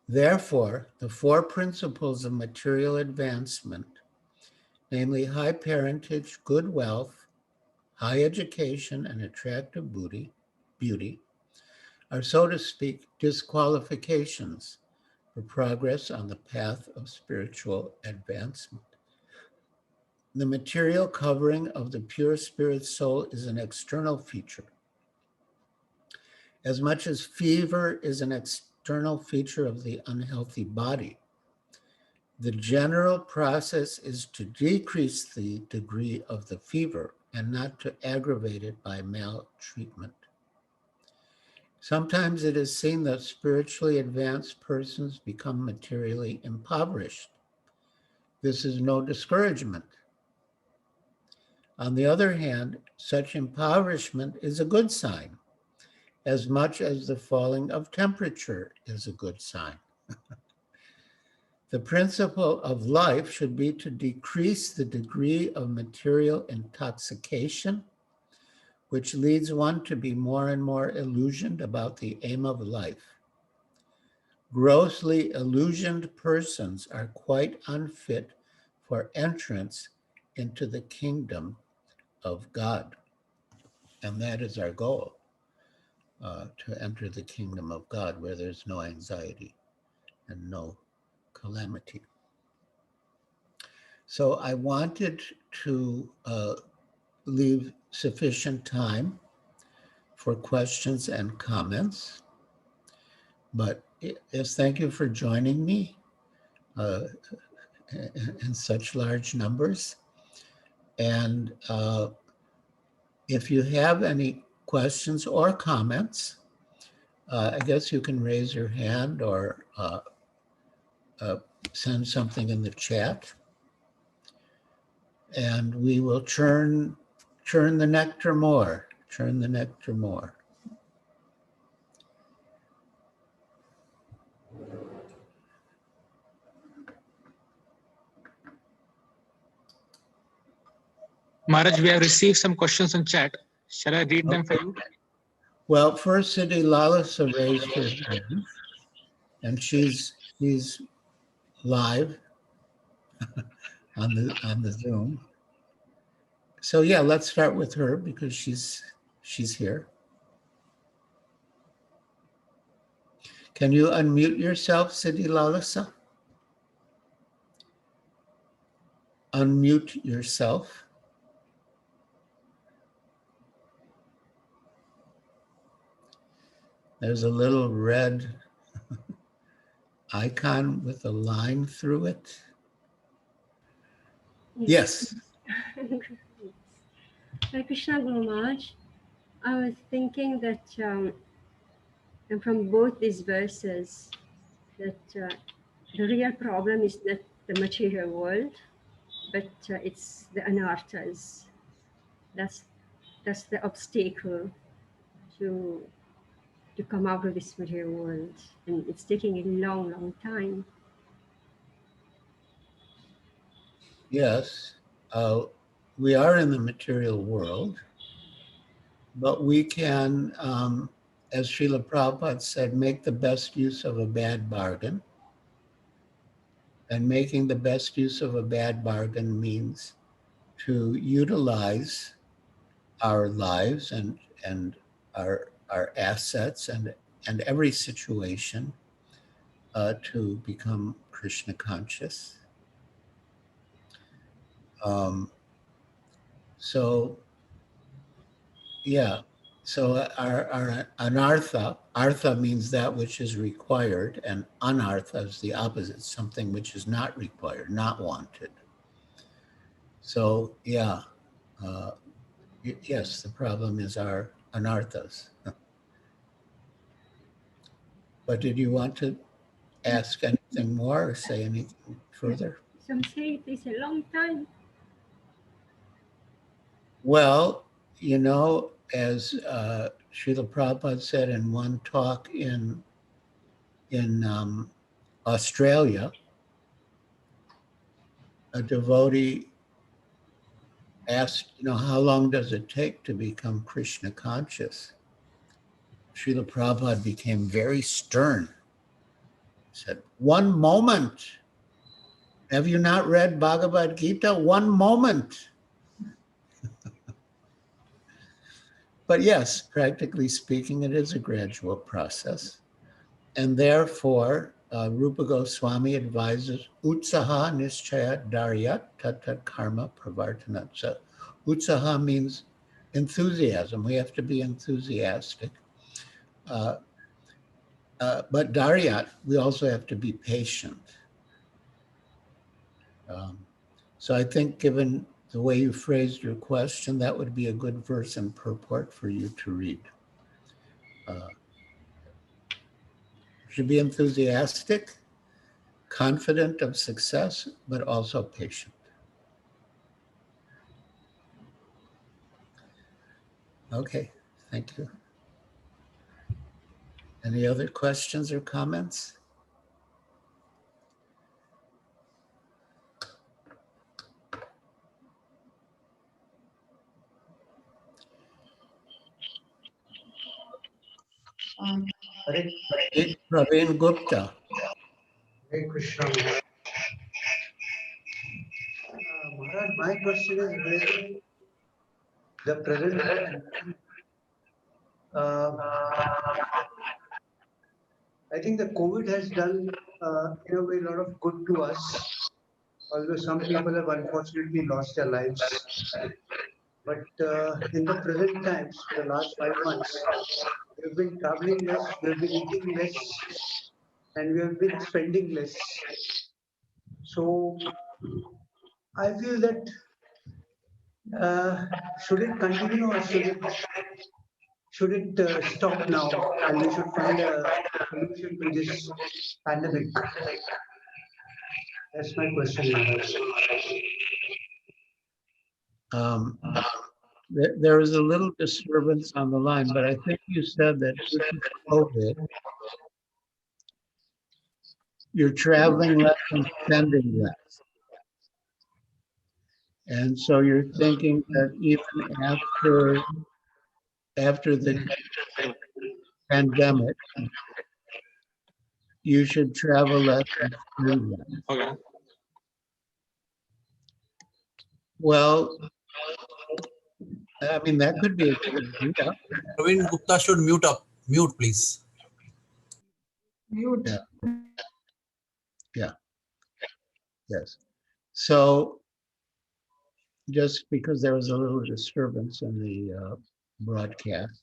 Therefore, the four principles of material advancement, namely high parentage, good wealth, high education, and attractive beauty, are, so to speak, disqualifications for progress on the path of spiritual advancement. The material covering of the pure spirit soul is an external feature. As much as fever is an external feature of the unhealthy body, the general process is to decrease the degree of the fever and not to aggravate it by maltreatment. Sometimes it is seen that spiritually advanced persons become materially impoverished. This is no discouragement. On the other hand, such impoverishment is a good sign, as much as the falling of temperature is a good sign. The principle of life should be to decrease the degree of material intoxication, which leads one to be more and more illusioned about the aim of life. Grossly illusioned persons are quite unfit for entrance into the kingdom of God. And that is our goal, to enter the kingdom of God where there's no anxiety and no calamity. So I wanted to leave sufficient time for questions and comments. But yes, thank you for joining me in such large numbers. And if you have any questions or comments, I guess you can raise your hand or send something in the chat. And we will churn the nectar more, churn the nectar more. Maharaj, we have received some questions on chat. Shall I read them for you? Well, first Siddhi Lalasa raised her hand, and she's live on the Zoom. So yeah, let's start with her because she's here. Can you unmute yourself, Siddhi Lalasa? Unmute yourself. There's a little red icon with a line through it. Yes. Hare Krishna Guru Maharaj, I was thinking that and from both these verses, that the real problem is not the material world, but it's the anarthas. That's the obstacle to come out of this material world, and it's taking a long, long time. Yes, we are in the material world, but we can, as Srila Prabhupada said, make the best use of a bad bargain. And making the best use of a bad bargain means to utilize our lives and our assets and every situation to become Krishna conscious. So yeah, so our anartha, artha means that which is required, and anartha is the opposite, something which is not required, not wanted. So yeah, yes, the problem is our anarthas. But did you want to ask anything more or say anything further? Some say it is a long time. Well, you know, as Srila Prabhupada said in one talk in Australia, a devotee asked, you know, how long does it take to become Krishna conscious? Srila Prabhupada became very stern. He said, 1 moment. Have you not read Bhagavad Gita? 1 moment. But yes, practically speaking, it is a gradual process. And therefore, Rupa Goswami advises utsaha nischaya daryat tat karma pravartanat. So utsaha means enthusiasm. We have to be enthusiastic. But daryat, we also have to be patient. So I think given the way you phrased your question, that would be a good verse and purport for you to read. You should be enthusiastic, confident of success, but also patient. Okay, thank you. Any other questions or comments? Praveen Gupta. Hare Krishna. Maharaj, my question is related to the present time. I think the COVID has done, in a way, a lot of good to us, although some people have unfortunately lost their lives. But in the present times, for the last 5 months, we've been traveling less, we've been eating less, and we have been spending less. So I feel that should it continue or should it stop now and we should find a solution to this pandemic? That's my question, Maharaj. There was a little disturbance on the line, but I think you said that due to COVID, you're traveling less and spending less. And so you're thinking that even after the pandemic, you should travel less and spend less. Okay. Well, I mean, that could be a good idea. Praveen Gupta should mute, please. Yeah. Yeah. Yes. So just because there was a little disturbance in the broadcast,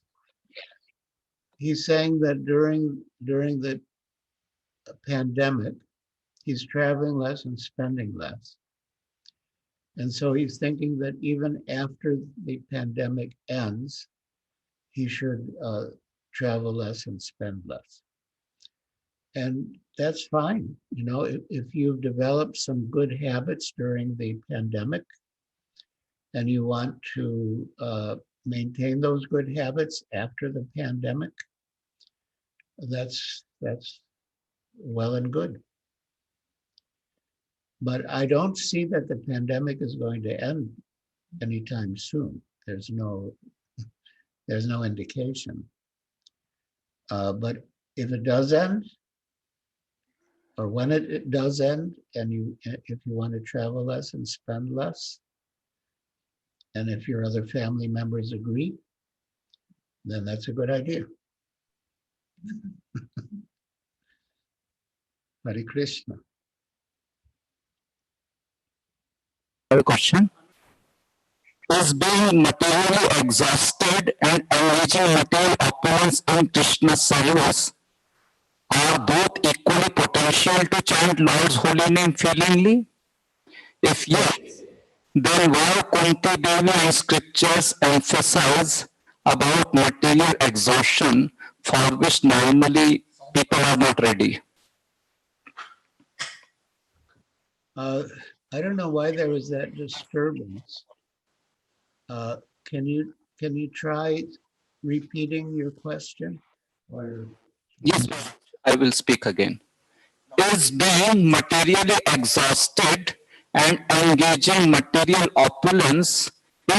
he's saying that during the pandemic, he's traveling less and spending less. And so he's thinking that even after the pandemic ends, he should travel less and spend less. And that's fine. You know, if you've developed some good habits during the pandemic and you want to maintain those good habits after the pandemic, that's well and good. But I don't see that the pandemic is going to end anytime soon. There's no indication. But if it does end, or when it does end, and if you want to travel less and spend less, and if your other family members agree, then that's a good idea. Hare Krishna. A question. Is being materially exhausted and engaging material opulence in Krishna's service are both equally potential to chant Lord's holy name feelingly? If yes, then why Kunti Devi and scriptures emphasize about material exhaustion for which normally people are not ready? I don't know why there was that disturbance. Can you try repeating your question? Or Yes, I will speak again. Is being materially exhausted and engaging material opulence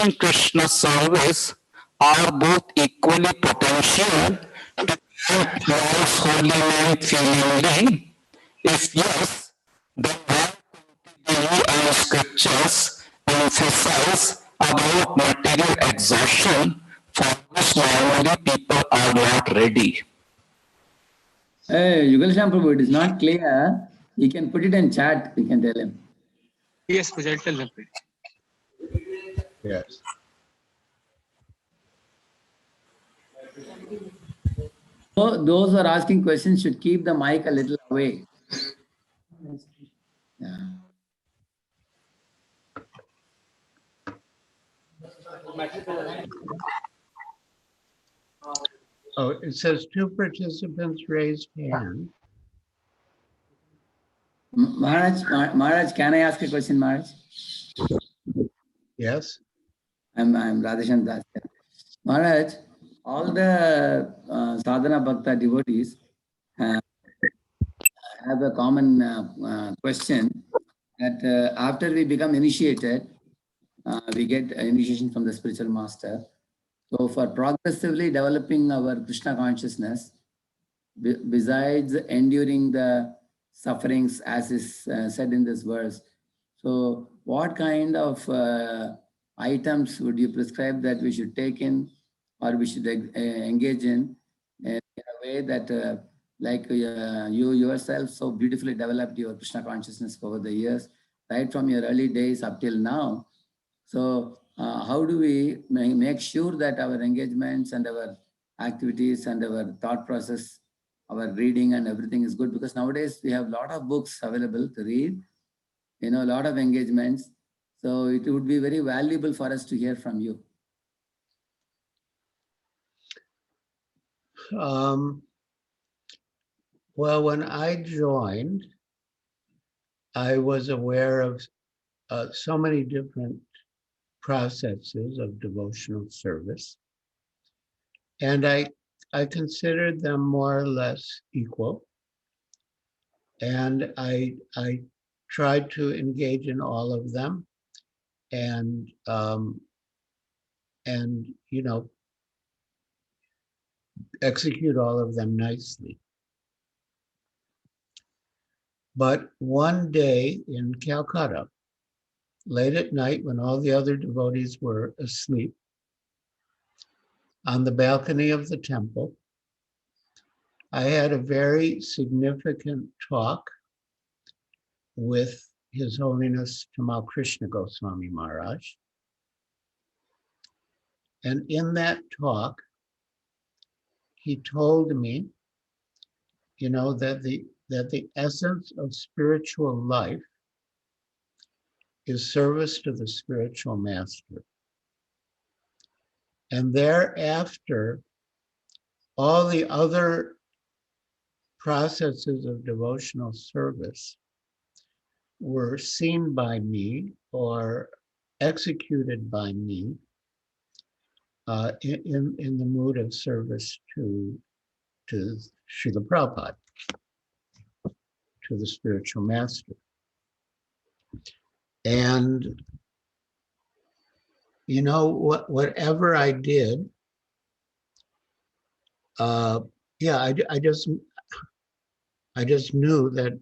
in Krishna's service are both equally potential to chant Lord's holy name feelingly? If yes, then why Devi and scriptures emphasize about material exhaustion for which normally people are not ready? Hey, Yugal Prabhu, it is not clear. You can put it in chat. You can tell him. Yes, Puja, I'll tell them. yes. So those who are asking questions should keep the mic a little away. Yeah. Oh, it says 2 participants raised hand. Maharaj, can I ask a question, Maharaj? Yes. I'm Radheshan Das. Maharaj, all the sadhana bhakta devotees have a common question that after we become initiated, we get initiation from the spiritual master. So for progressively developing our Krishna consciousness, besides enduring the sufferings as is said in this verse, so what kind of items would you prescribe that we should take in or we should engage in a way that like you yourself so beautifully developed your Krishna consciousness over the years, right from your early days up till now. So how do we make sure that our engagements and our activities and our thought process, our reading and everything is good? Because nowadays we have a lot of books available to read, a lot of engagements. So it would be very valuable for us to hear from you. Well, when I joined, I was aware of so many different processes of devotional service, and I considered them more or less equal, and I tried to engage in all of them, and execute all of them nicely. But one day in Calcutta, late at night when all the other devotees were asleep, on the balcony of the temple. I had a very significant talk with His Holiness Tamal Krishna Goswami Maharaj. And in that talk, he told me, that the essence of spiritual life is service to the spiritual master. And thereafter, all the other processes of devotional service were seen by me or executed by me in the mood of service to Srila Prabhupada, to the spiritual master. And whatever I did, I just knew that,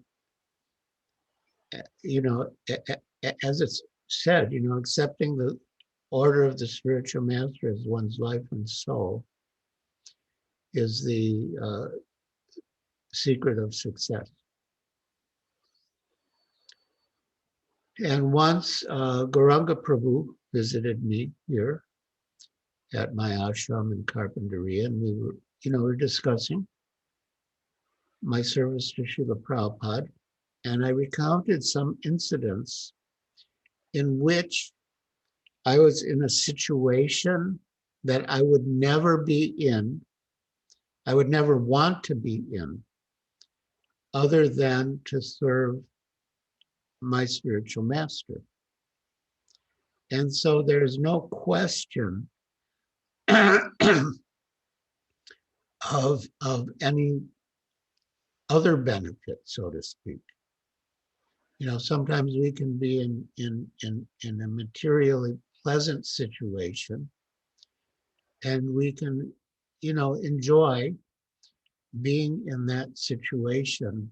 as it's said, accepting the order of the spiritual master as one's life and soul is the secret of success. And once Gauranga Prabhu visited me here at my ashram in Carpinteria, and we were discussing my service to Srila Prabhupada, and I recounted some incidents in which I was in a situation that I would never be in, I would never want to be in, other than to serve my spiritual master. And so there's no question of any other benefit, so to speak. Sometimes we can be in a materially pleasant situation, and we can, enjoy being in that situation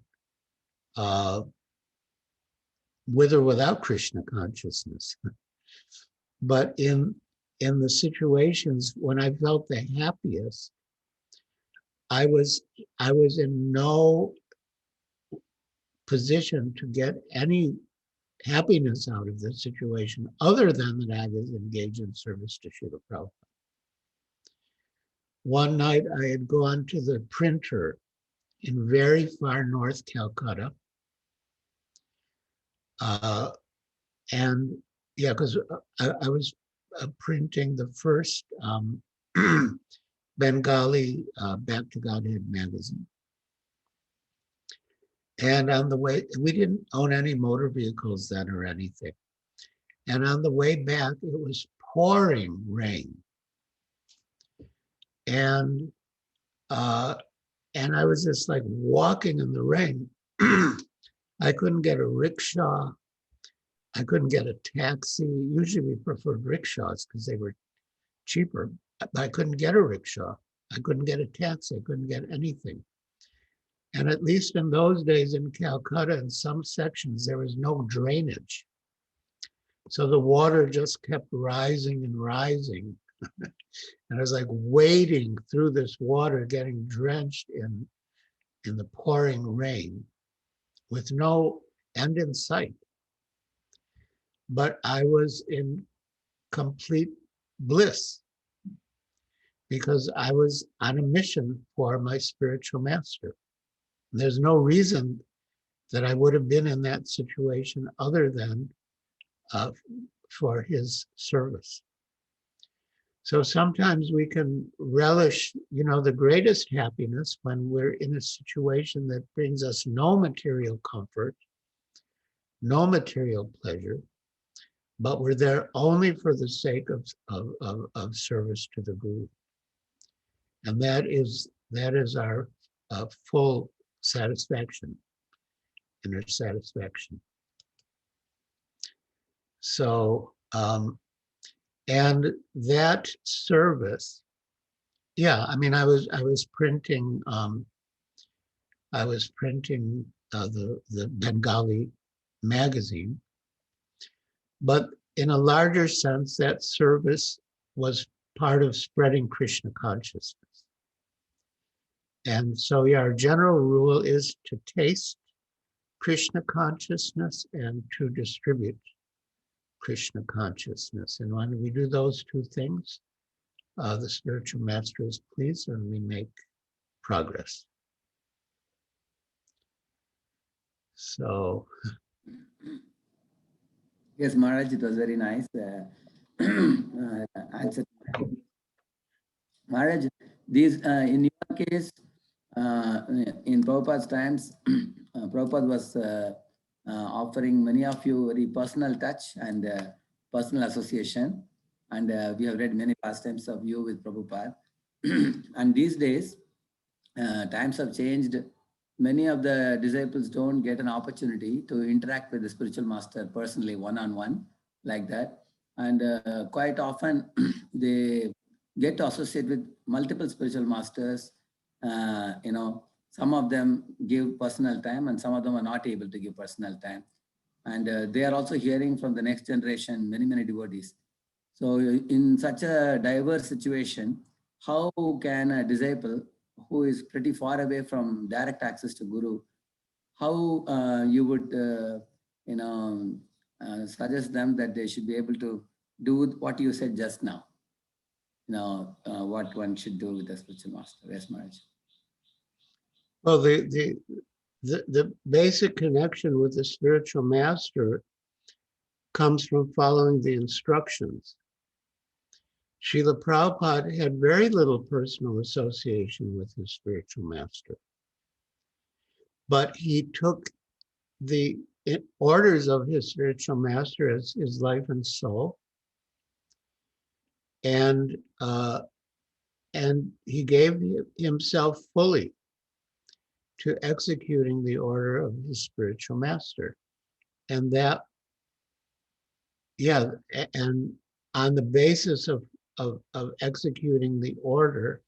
with or without Krishna consciousness. But in the situations when I felt the happiest, I was in no position to get any happiness out of this situation other than that I was engaged in service to Srila Prabhupada. One night I had gone to the printer in very far north Calcutta. Because I was printing the first Bengali Back to Godhead magazine. And on the way, we didn't own any motor vehicles then or anything. And on the way back, it was pouring rain. And I was just like walking in the rain. I couldn't get a rickshaw. I couldn't get a taxi. Usually we preferred rickshaws because they were cheaper. I couldn't get a rickshaw. I couldn't get a taxi. I couldn't get anything. And at least in those days in Calcutta, in some sections, there was no drainage. So the water just kept rising and rising. And I was like wading through this water, getting drenched in the pouring rain with no end in sight. But I was in complete bliss because I was on a mission for my spiritual master. There's no reason that I would have been in that situation other than for his service. So sometimes we can relish, the greatest happiness when we're in a situation that brings us no material comfort, no material pleasure, but we're there only for the sake of service to the Guru. And that is our full satisfaction, inner satisfaction. So, and that service, I was printing, the Bengali magazine, but in a larger sense, that service was part of spreading Krishna consciousness. And so our general rule is to taste Krishna consciousness and to distribute Krishna consciousness. And when we do those two things, the spiritual master is pleased and we make progress. So. Yes, Maharaj, it was very nice answer. Maharaj, these in your case, in Prabhupada's times, Prabhupada was offering many of you very personal touch and personal association. And we have read many pastimes of you with Prabhupada. And these days, times have changed. Many of the disciples don't get an opportunity to interact with the spiritual master personally, one-on-one, like that. And quite often, they get to associate with multiple spiritual masters. Some of them give personal time and some of them are not able to give personal time. And they are also hearing from the next generation, many, many devotees. So in such a diverse situation, how can a disciple who is pretty far away from direct access to Guru, how you would suggest them that they should be able to do what you said just now? What one should do with the spiritual master. Yes, Maharaj. Well, the basic connection with the spiritual master comes from following the instructions. Srila Prabhupada had very little personal association with his spiritual master, but he took the orders of his spiritual master as his life and soul, and he gave himself fully to executing the order of his spiritual master. And that, yeah, and on the basis of executing the order,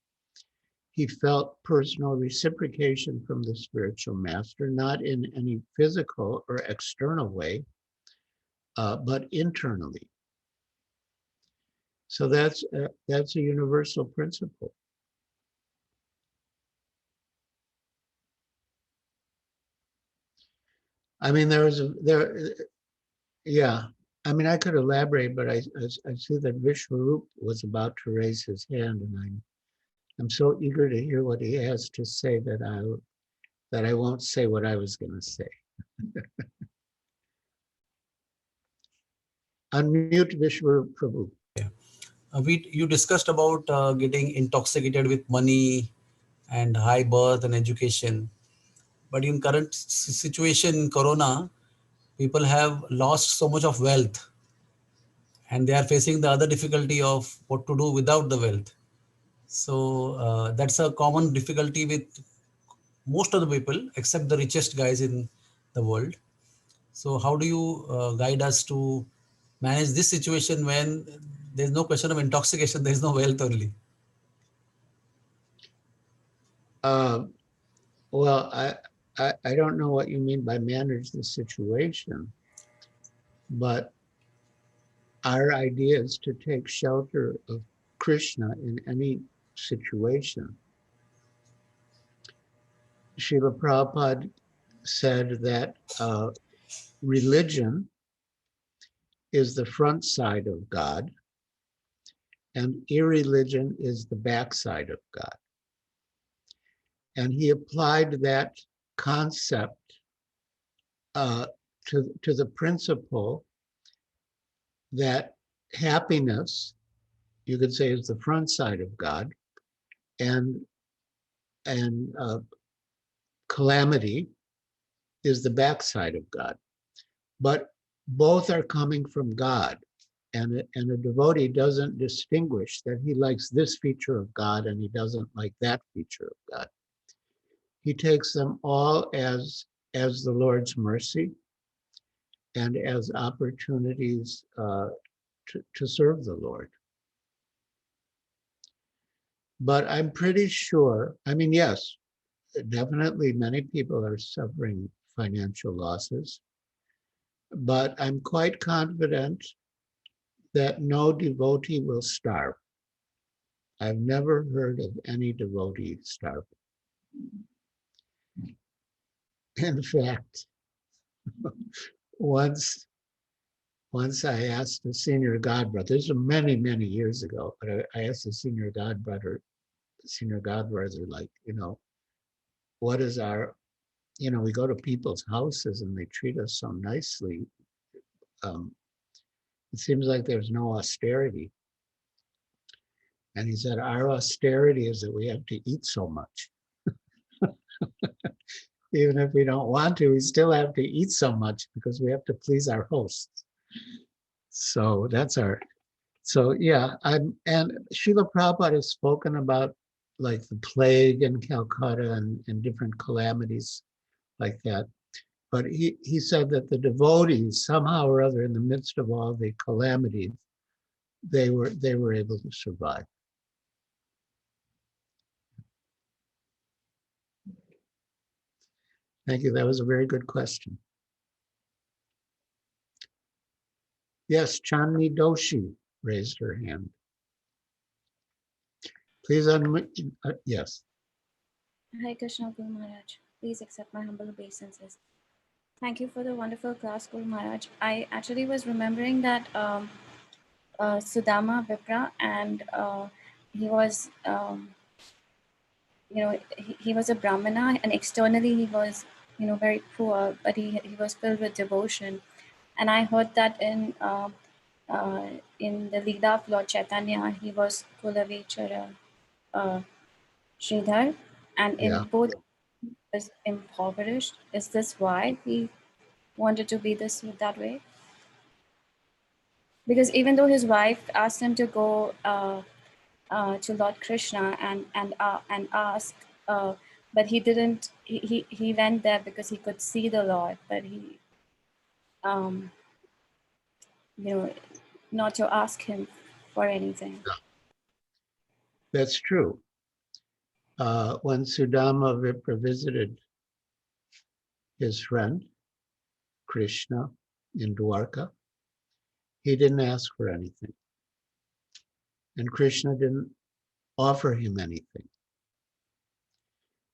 he felt personal reciprocation from the spiritual master, not in any physical or external way, but internally. So that's a universal principle. I mean, yeah. I mean, I could elaborate, but I see that Vishwarup was about to raise his hand, and I'm so eager to hear what he has to say that I won't say what I was going to say. Unmute Vishwarup Prabhu. You discussed about getting intoxicated with money and high birth and education. But in current situation in Corona, people have lost so much of wealth and they are facing the other difficulty of what to do without the wealth. So that's a common difficulty with most of the people except the richest guys in the world. So how do you guide us to manage this situation when there's no question of intoxication, there's no wealth only? Well, I don't know what you mean by manage the situation, but our idea is to take shelter of Krishna in any situation. Srila Prabhupada said that religion is the front side of God and irreligion is the backside of God. And he applied that concept to the principle that happiness, you could say, is the front side of God, and calamity is the backside of God. But both are coming from God, and a devotee doesn't distinguish that he likes this feature of God and he doesn't like that feature of God. He takes them all as the Lord's mercy and as opportunities to serve the Lord. But I'm pretty sure, I mean, yes, definitely many people are suffering financial losses, but I'm quite confident that no devotee will starve. I've never heard of any devotee starving. In fact, once I asked the senior godbrother, this was many, many years ago, but I asked the senior godbrother, like, what is our, we go to people's houses and they treat us so nicely. It seems like there's no austerity. And he said, our austerity is that we have to eat so much. Even if we don't want to, we still have to eat so much because we have to please our hosts. So that's yeah, and Srila Prabhupada has spoken about like the plague in Calcutta and different calamities like that. But he said that the devotees, somehow or other, in the midst of all the calamities, they were able to survive. Thank you. That was a very good question. Yes, Chandni Doshi raised her hand. Please unmute. Yes. Hi Krishna Guru Maharaj. Please accept my humble obeisances. Thank you for the wonderful class, Guru Maharaj. I actually was remembering that Sudama Vipra, and he was, he was a Brahmana, and externally he was, very poor, but he was filled with devotion. And I heard that in the Leela of Lord Chaitanya, he was Kulavechara Sridhar, and in both was impoverished. Is this why he wanted to be that way? Because even though his wife asked him to go to Lord Krishna and ask, but he didn't. He went there because he could see the Lord, but he, not to ask him for anything. That's true. When Sudama Vipra visited his friend Krishna in Dwarka, he didn't ask for anything. And Krishna didn't offer him anything.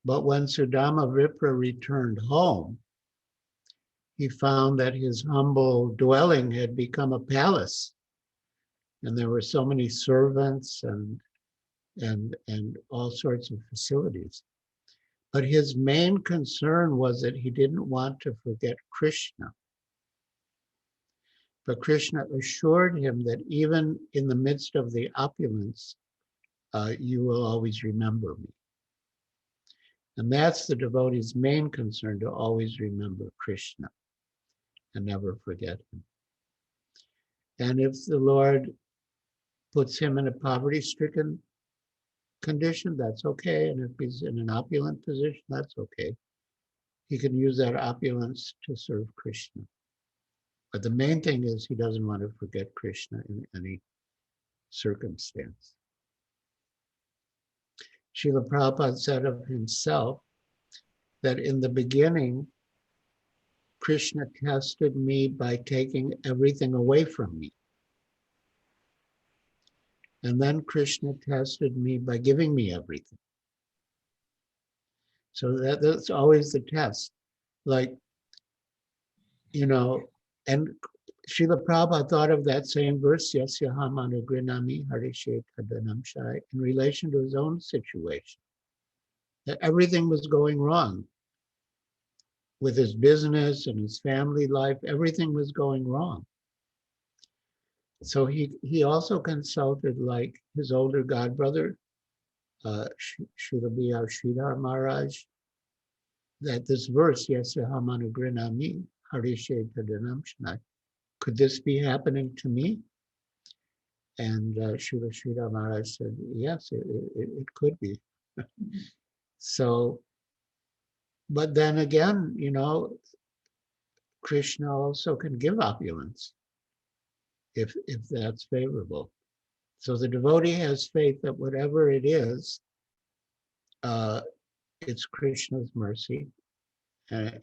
But when Sudama Vipra returned home, he found that his humble dwelling had become a palace. And there were so many servants and all sorts of facilities. But his main concern was that he didn't want to forget Krishna. But Krishna assured him that even in the midst of the opulence, you will always remember me. And that's the devotee's main concern, to always remember Krishna and never forget him. And if the Lord puts him in a poverty-stricken condition, that's okay. And if he's in an opulent position, that's okay. He can use that opulence to serve Krishna. But the main thing is he doesn't want to forget Krishna in any circumstance. Srila Prabhupada said of himself that in the beginning, Krishna tested me by taking everything away from me. And then Krishna tested me by giving me everything. So that's always the test. Like, and Srila Prabhupada thought of that same verse, Yasyaham anugrinami harishe tadanam shai, in relation to his own situation. That everything was going wrong with his business and his family life. Everything was going wrong. So he also consulted like his older godbrother, Srila B.R. Sridhar Maharaj, that this verse, Yasyaham anugrinami harishe tadanam shai, could this be happening to me? And Srila Sridhar Maharaj said, yes, it could be. So, but then again, Krishna also can give opulence if that's favorable. So the devotee has faith that whatever it is, it's Krishna's mercy, and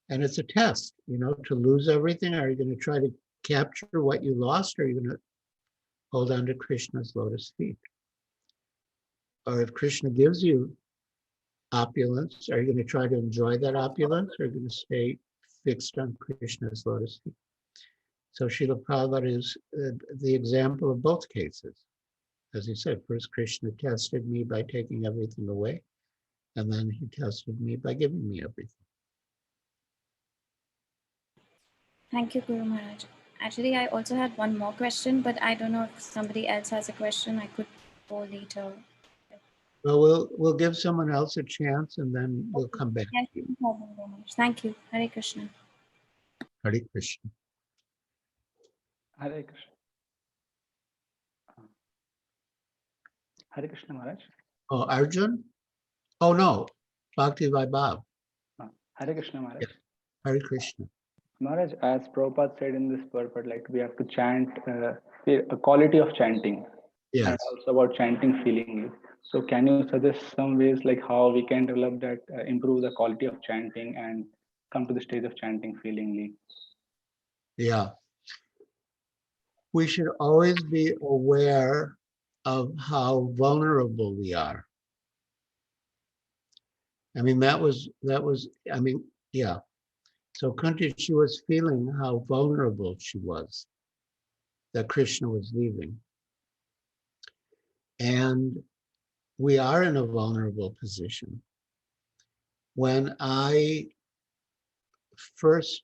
it's a test, to lose everything. Are you going to try to capture what you lost, or are you going to hold on to Krishna's lotus feet. Or if Krishna gives you opulence, are you going to try to enjoy that opulence, or are you going to stay fixed on Krishna's lotus feet? So Srila Prabhupada is the example of both cases. As he said, first Krishna tested me by taking everything away, and then he tested me by giving me everything. Thank you, Guru Maharaj. Actually, I also had one more question, but I don't know if somebody else has a question. I could go later. Well, we'll give someone else a chance, and then we'll come back Yes, to you. no problem, Guru Maharaj. Thank you. Hare Krishna. Hare Krishna. Hare Krishna. Hare Krishna Maharaj. Oh, Arjun? Oh, no. Bhakti Vaibhav. Hare Krishna Maharaj. Yes. Hare Krishna. Maharaj, as Prabhupada said in this purport, like we have to chant, a quality of chanting. Yes. And also about chanting feelingly. So can you suggest some ways like how we can develop that, improve the quality of chanting and come to the stage of chanting feelingly? Yeah. We should always be aware of how vulnerable we are. I mean, yeah. So Kunti, she was feeling how vulnerable she was, that Krishna was leaving. And we are in a vulnerable position. When I first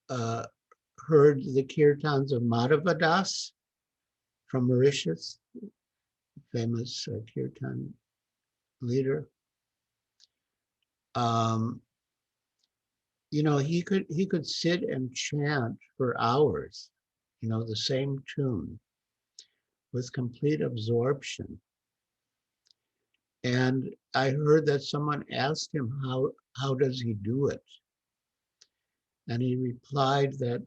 heard the kirtans of Madhavadas from Mauritius, famous kirtan leader, you know, he could sit and chant for hours, you know, the same tune with complete absorption. And I heard that someone asked him, how does he do it? And he replied that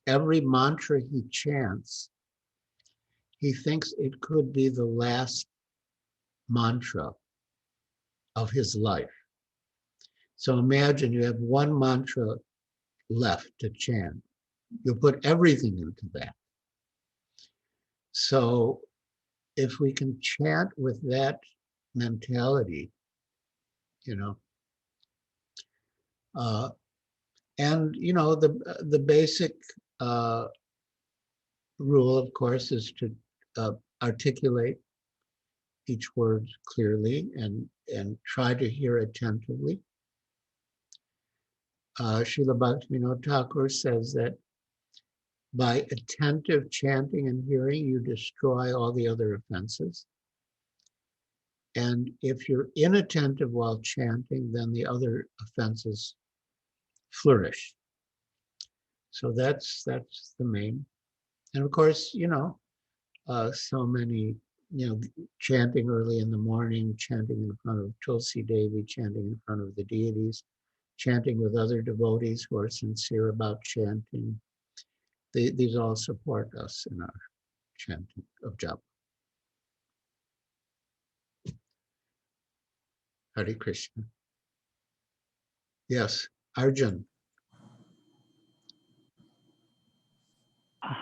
every mantra he chants, he thinks it could be the last mantra of his life. So imagine you have one mantra left to chant. You'll put everything into that. So if we can chant with that mentality, you know, and you know, the basic rule, of course, is to articulate each word clearly and try to hear attentively. Srila Bhaktivinoda Thakur says that by attentive chanting and hearing, you destroy all the other offenses. And if you're inattentive while chanting, then the other offenses flourish. So that's the main. And of course, you know, so many, you know, chanting early in the morning, chanting in front of Tulsi Devi, chanting in front of the deities, chanting with other devotees who are sincere about chanting. These all support us in our chanting of japa. Hare Krishna. Yes, Arjun.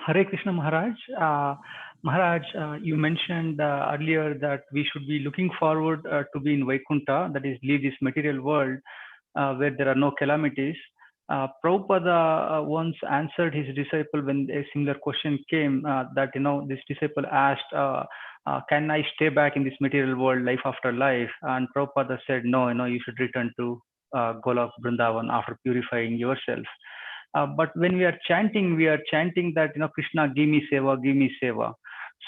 Hare Krishna Maharaj. Maharaj, you mentioned earlier that we should be looking forward to be in Vaikuntha, that is, leave this material world where there are no calamities. Prabhupada once answered his disciple when a similar question came, that, you know, this disciple asked, can I stay back in this material world life after life? And Prabhupada said, no, you know, you should return to Golok Vrindavan after purifying yourself. But when we are chanting that, you know, Krishna, give me seva.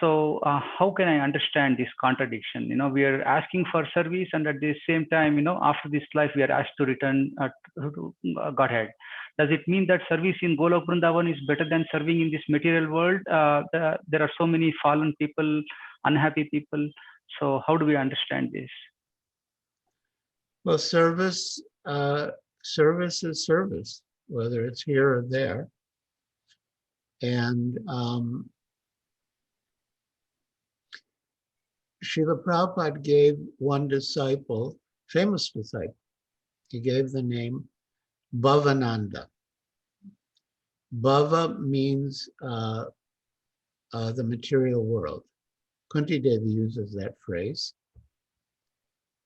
So how can I understand this contradiction? You know, we are asking for service, and at the same time, you know, after this life, we are asked to return to Godhead. Does it mean that service in Golok Vrindavan is better than serving in this material world? There are so many fallen people, unhappy people. So how do we understand this? Well, service is service, whether it's here or there. And Srila Prabhupada gave one disciple, famous disciple, he gave the name Bhavananda. Bhava means the material world. Kunti Devi uses that phrase,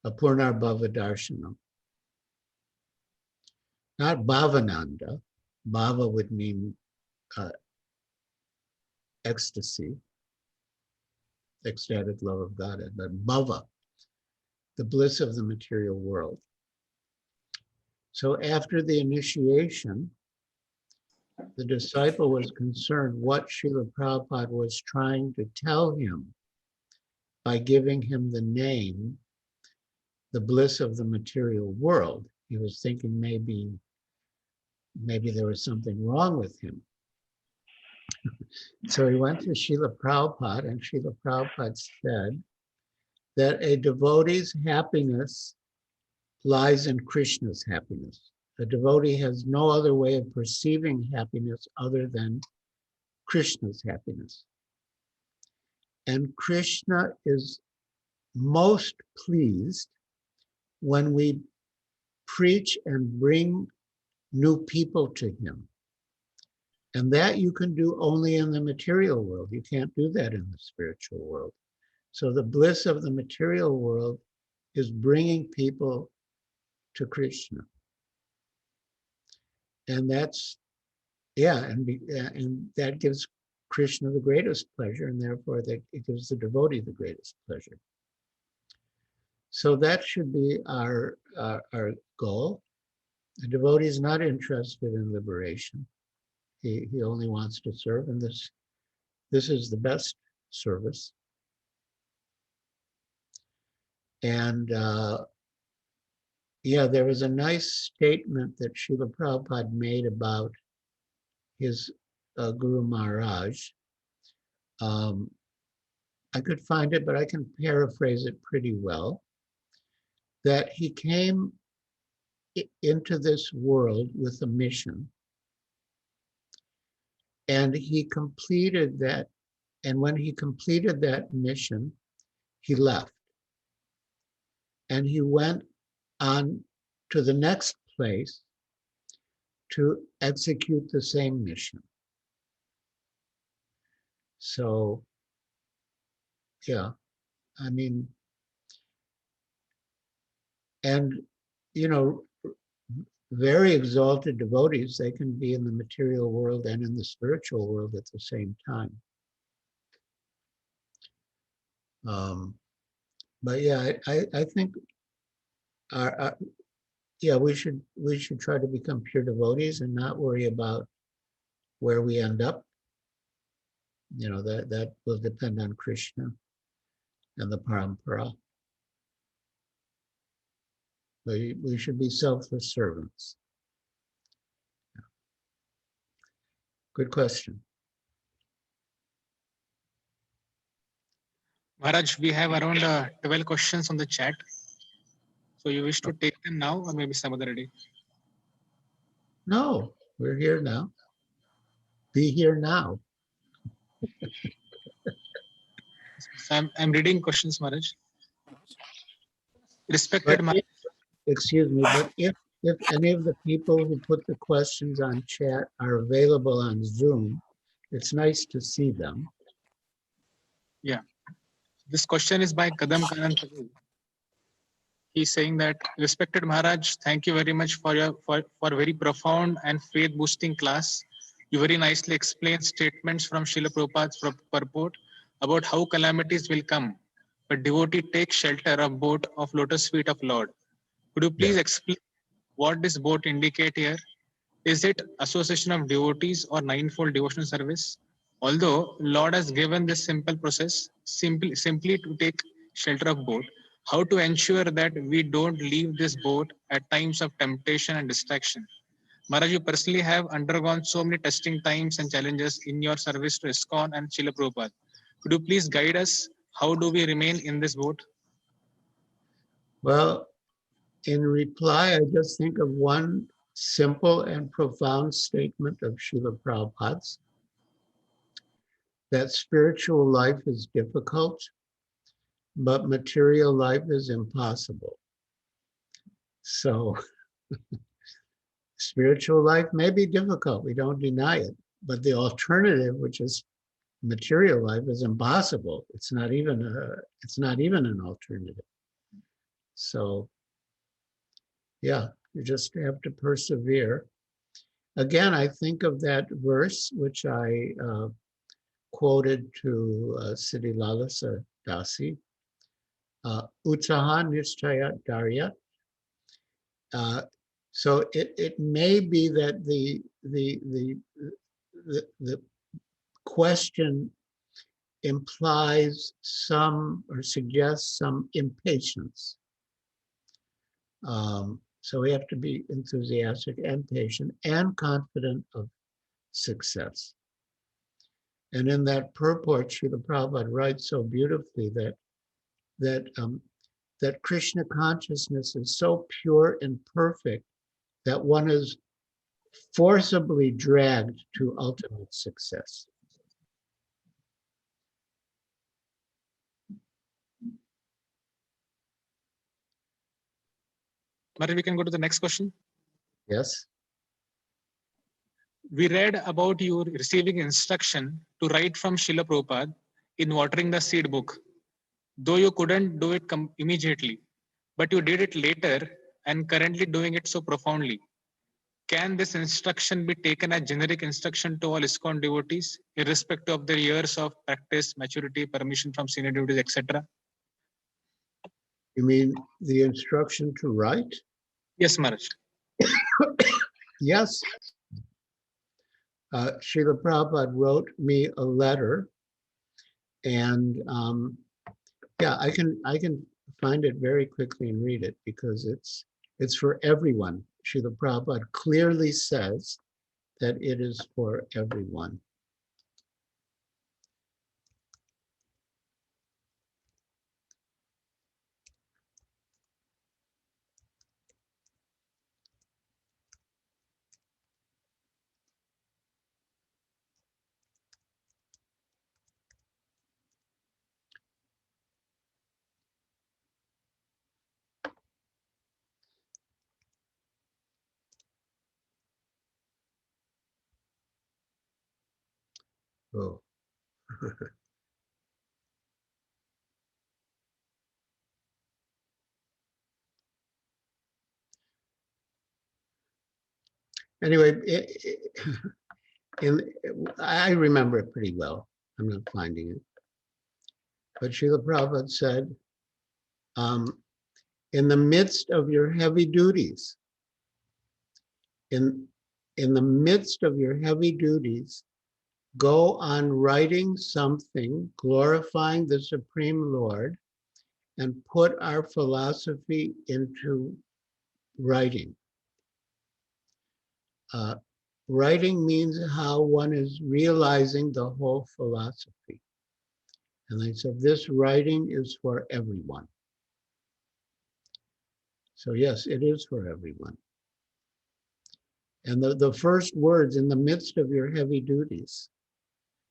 Apurnar Bhava Darshanam. Not Bhavananda. Bhava would mean ecstasy, ecstatic love of Godhead, but Bhava, the bliss of the material world. So after the initiation, the disciple was concerned what Srila Prabhupada was trying to tell him by giving him the name, the bliss of the material world. He was thinking maybe there was something wrong with him. So he went to Srila Prabhupada, and Srila Prabhupada said that a devotee's happiness lies in Krishna's happiness. A devotee has no other way of perceiving happiness other than Krishna's happiness. And Krishna is most pleased when we preach and bring new people to him. And that you can do only in the material world. You can't do that in the spiritual world. So the bliss of the material world is bringing people to Krishna. And that's, and that gives Krishna the greatest pleasure, and therefore that it gives the devotee the greatest pleasure. So that should be our goal. The devotee is not interested in liberation. He only wants to serve, and this is the best service. And there was a nice statement that Srila Prabhupada made about his Guru Maharaj. I could find it, but I can paraphrase it pretty well. That he came into this world with a mission, and he completed that. And when he completed that mission, he left. And he went on to the next place to execute the same mission. So, I mean, and, very exalted devotees, they can be in the material world and in the spiritual world at the same time. But I think we should try to become pure devotees and not worry about where we end up. That will depend on Krishna and the parampara. We should be selfless servants. Good question. Maharaj, we have around 12 questions on the chat. So you wish to take them now or maybe some other day? No, we're here now. Be here now. So I'm reading questions, Maharaj. Respected Maharaj. Excuse me, but if any of the people who put the questions on chat are available on Zoom, it's nice to see them. Yeah. This question is by Kadam Kanan. He's saying that, respected Maharaj, thank you very much for your very profound and faith boosting class. You very nicely explained statements from Srila Prabhupada's purport about how calamities will come, but devotee takes shelter of boat of lotus feet of Lord. Could you please explain what this boat indicate here? Is it association of devotees or ninefold devotional service? Although Lord has given this simple process, simply to take shelter of boat, how to ensure that we don't leave this boat at times of temptation and distraction? Maharaj, you personally have undergone so many testing times and challenges in your service to ISKCON and Srila Prabhupada. Could you please guide us? How do we remain in this boat? Well, in reply, I just think of one simple and profound statement of Srila Prabhupada's, that spiritual life is difficult, but material life is impossible. So Spiritual life may be difficult, we don't deny it, but the alternative, which is material life, is impossible. It's not even an alternative. So yeah, you just have to persevere. Again, I think of that verse which I quoted to Siddhi Lalasa Dasi, Utaha Nishchaya Darya. So it may be that the question implies some or suggests some impatience. So we have to be enthusiastic and patient and confident of success. And in that purport, Srila Prabhupada writes so beautifully that Krishna consciousness is so pure and perfect that one is forcibly dragged to ultimate success. Maharaj, we can go to the next question. Yes. We read about you receiving instruction to write from Srila Prabhupada in watering the seed book, though you couldn't do it immediately, but you did it later and currently doing it so profoundly. Can this instruction be taken as generic instruction to all ISKCON devotees, irrespective of their years of practice, maturity, permission from senior devotees, etc.? You mean the instruction to write? Yes, Maharaj. Yes. Srila Prabhupada wrote me a letter, and yeah, I can find it very quickly and read it because it's for everyone. Srila Prabhupada clearly says that it is for everyone. Oh. Anyway, I remember it pretty well. I'm not finding it. But Srila Prabhupada said, in the midst of your heavy duties, in the midst of your heavy duties, go on writing something glorifying the Supreme Lord and put our philosophy into writing. Writing means how one is realizing the whole philosophy. And they said, this writing is for everyone. So yes, it is for everyone. And the first words, in the midst of your heavy duties.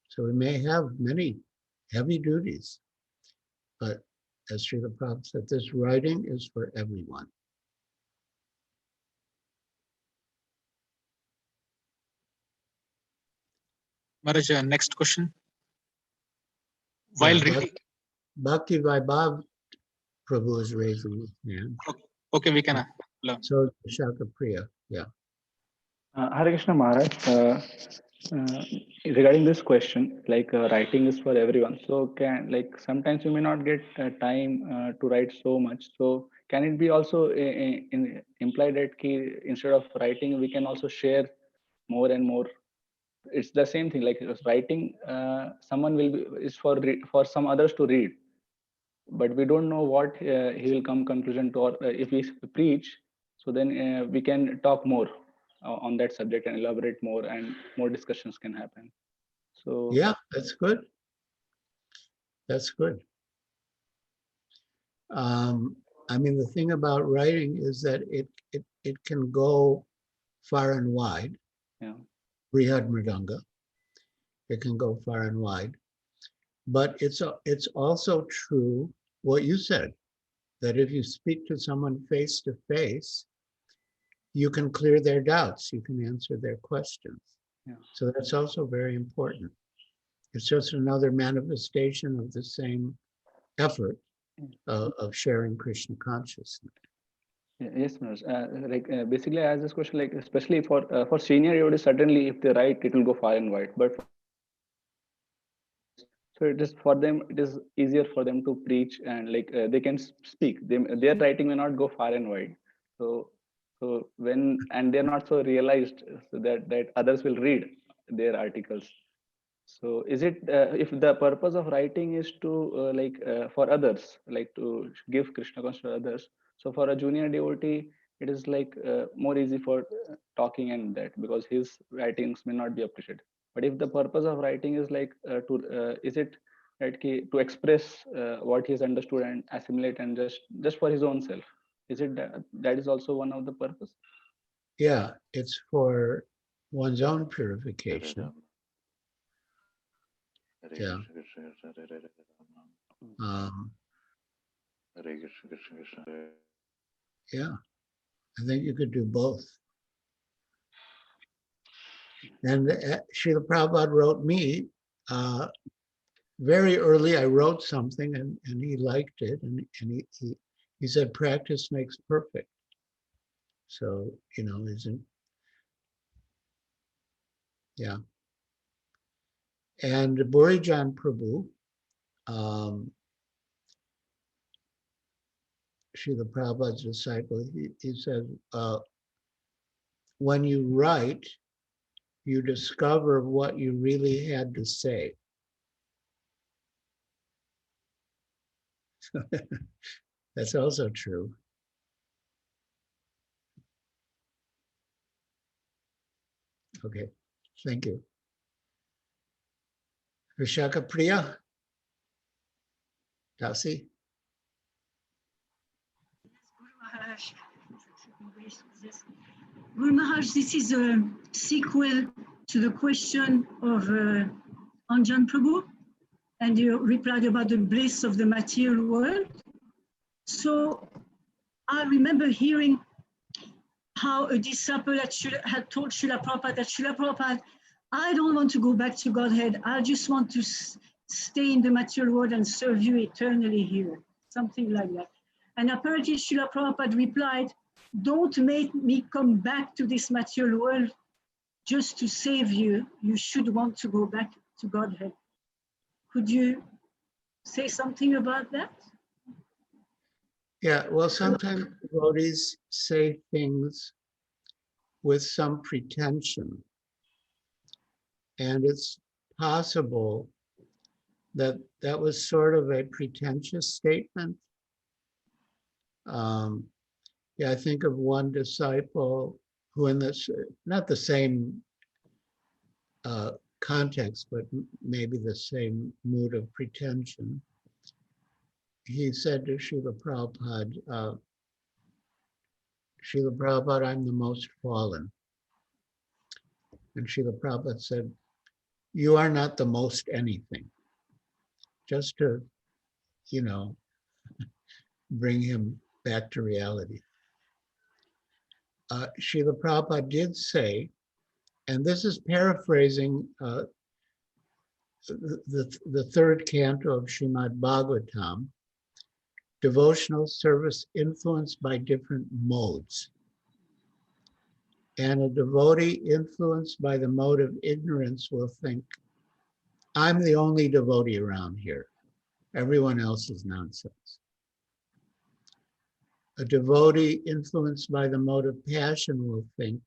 So we may have many heavy duties, but as Srila Prabhupada said, this writing is for everyone. Maharaj, next question. While reading, Bhakti Vaibhav Prabhu is raising his hand. okay, we can. So Shaka Priya, yeah. Hare Krishna Maharaj, regarding this question, like writing is for everyone. So sometimes you may not get time to write so much. So can it be also implied that instead of writing, we can also share more and more? It's the same thing, like writing, someone is for some others to read, but we don't know what he will come conclusion to, or if we preach, so then we can talk more on that subject and elaborate more, and more discussions can happen. So yeah, that's good. That's good. I mean, the thing about writing is that it can go far and wide. Yeah. Brihad Mridanga. It can go far and wide. But it's also true what you said, that if you speak to someone face to face, you can clear their doubts, you can answer their questions. Yeah. So that's also very important. It's just another manifestation of the same effort of sharing Krishna consciousness. Yes, Manoj. Basically, I asked this question, like especially for senior devotees, certainly if they write, it will go far and wide. But so it is for them, it is easier for them to preach and like they can speak. Their writing may not go far and wide. So when and they're not so realized so that others will read their articles. So is it if the purpose of writing is to for others, like to give Krishna consciousness to others? So for a junior devotee, it is like more easy for talking and that because his writings may not be appreciated. But if the purpose of writing is like is it that to express what he has understood and assimilate and just for his own self? Is it that is also one of the purpose? Yeah, it's for one's own purification. Yeah. Yeah, I think you could do both. And Srila Prabhupada wrote me very early. I wrote something and he liked it, and he said practice makes perfect. So isn't yeah. And Burijan Prabhu, Srila Prabhupada's disciple, he said, when you write, you discover what you really had to say. That's also true. Okay, thank you. Vishaka Priya? Dasi? Guru Maharaj, this is a sequel to the question of Anjan Prabhu, and you replied about the bliss of the material world. So I remember hearing how a disciple had told Srila Prabhupada that Srila Prabhupada, I don't want to go back to Godhead. I just want to stay in the material world and serve you eternally here, something like that. And apparently Srila Prabhupada replied, don't make me come back to this material world just to save you. You should want to go back to Godhead. Could you say something about that? Yeah, well, sometimes devotees say things with some pretension. And it's possible that that was sort of a pretentious statement. Yeah, I think of one disciple who in this, not the same context, but maybe the same mood of pretension. He said to Srila Prabhupada, Srila Prabhupada, I'm the most fallen. And Srila Prabhupada said, you are not the most anything. Just to, bring him back to reality. Srila Prabhupada did say, and this is paraphrasing the third canto of Srimad Bhagavatam, devotional service influenced by different modes. And a devotee influenced by the mode of ignorance will think, I'm the only devotee around here. Everyone else is nonsense. A devotee influenced by the mode of passion will think,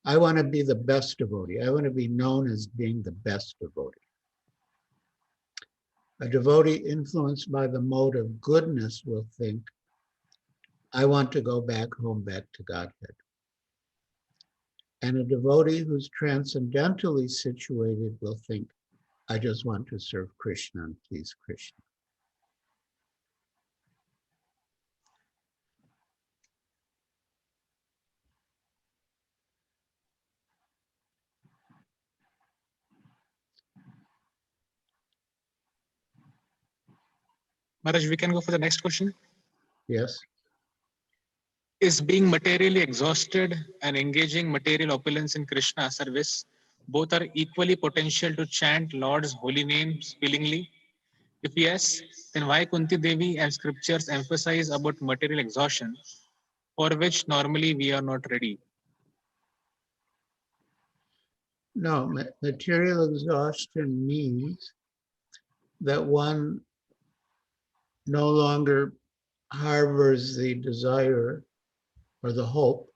I want to be the best devotee. I want to be known as being the best devotee. A devotee influenced by the mode of goodness will think, I want to go back home, back to Godhead. And a devotee who's transcendentally situated will think, I just want to serve Krishna and please Krishna. Maharaj, we can go for the next question. Yes. Is being materially exhausted and engaging material opulence in Krishna service, both are equally potential to chant Lord's holy names willingly? If yes, then why Kunti Devi and scriptures emphasize about material exhaustion, for which normally we are not ready? No, material exhaustion means that one no longer harbors the desire or the hope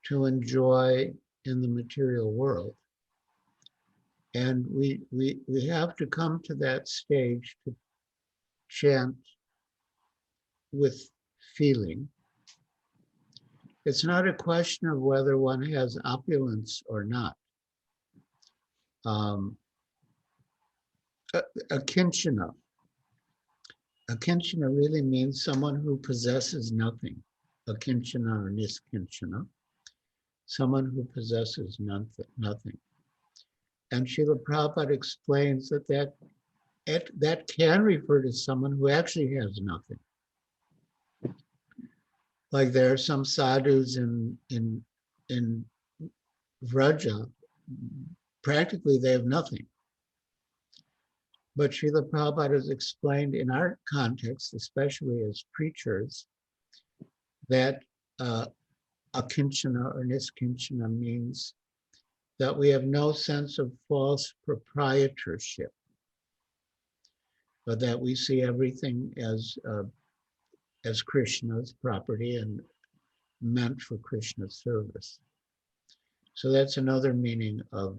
to enjoy in the material world. And we have to come to that stage to chant with feeling. It's not a question of whether one has opulence or not. A kinchana. A kinchana really means someone who possesses nothing. A kinchana or niskinchana. Someone who possesses nothing. And Srila Prabhupada explains that can refer to someone who actually has nothing. Like there are some sadhus in Vraja, practically they have nothing. But Srila Prabhupada has explained in our context, especially as preachers, that akinchana or niskinchana means that we have no sense of false proprietorship, but that we see everything as Krishna's property and meant for Krishna's service. So that's another meaning of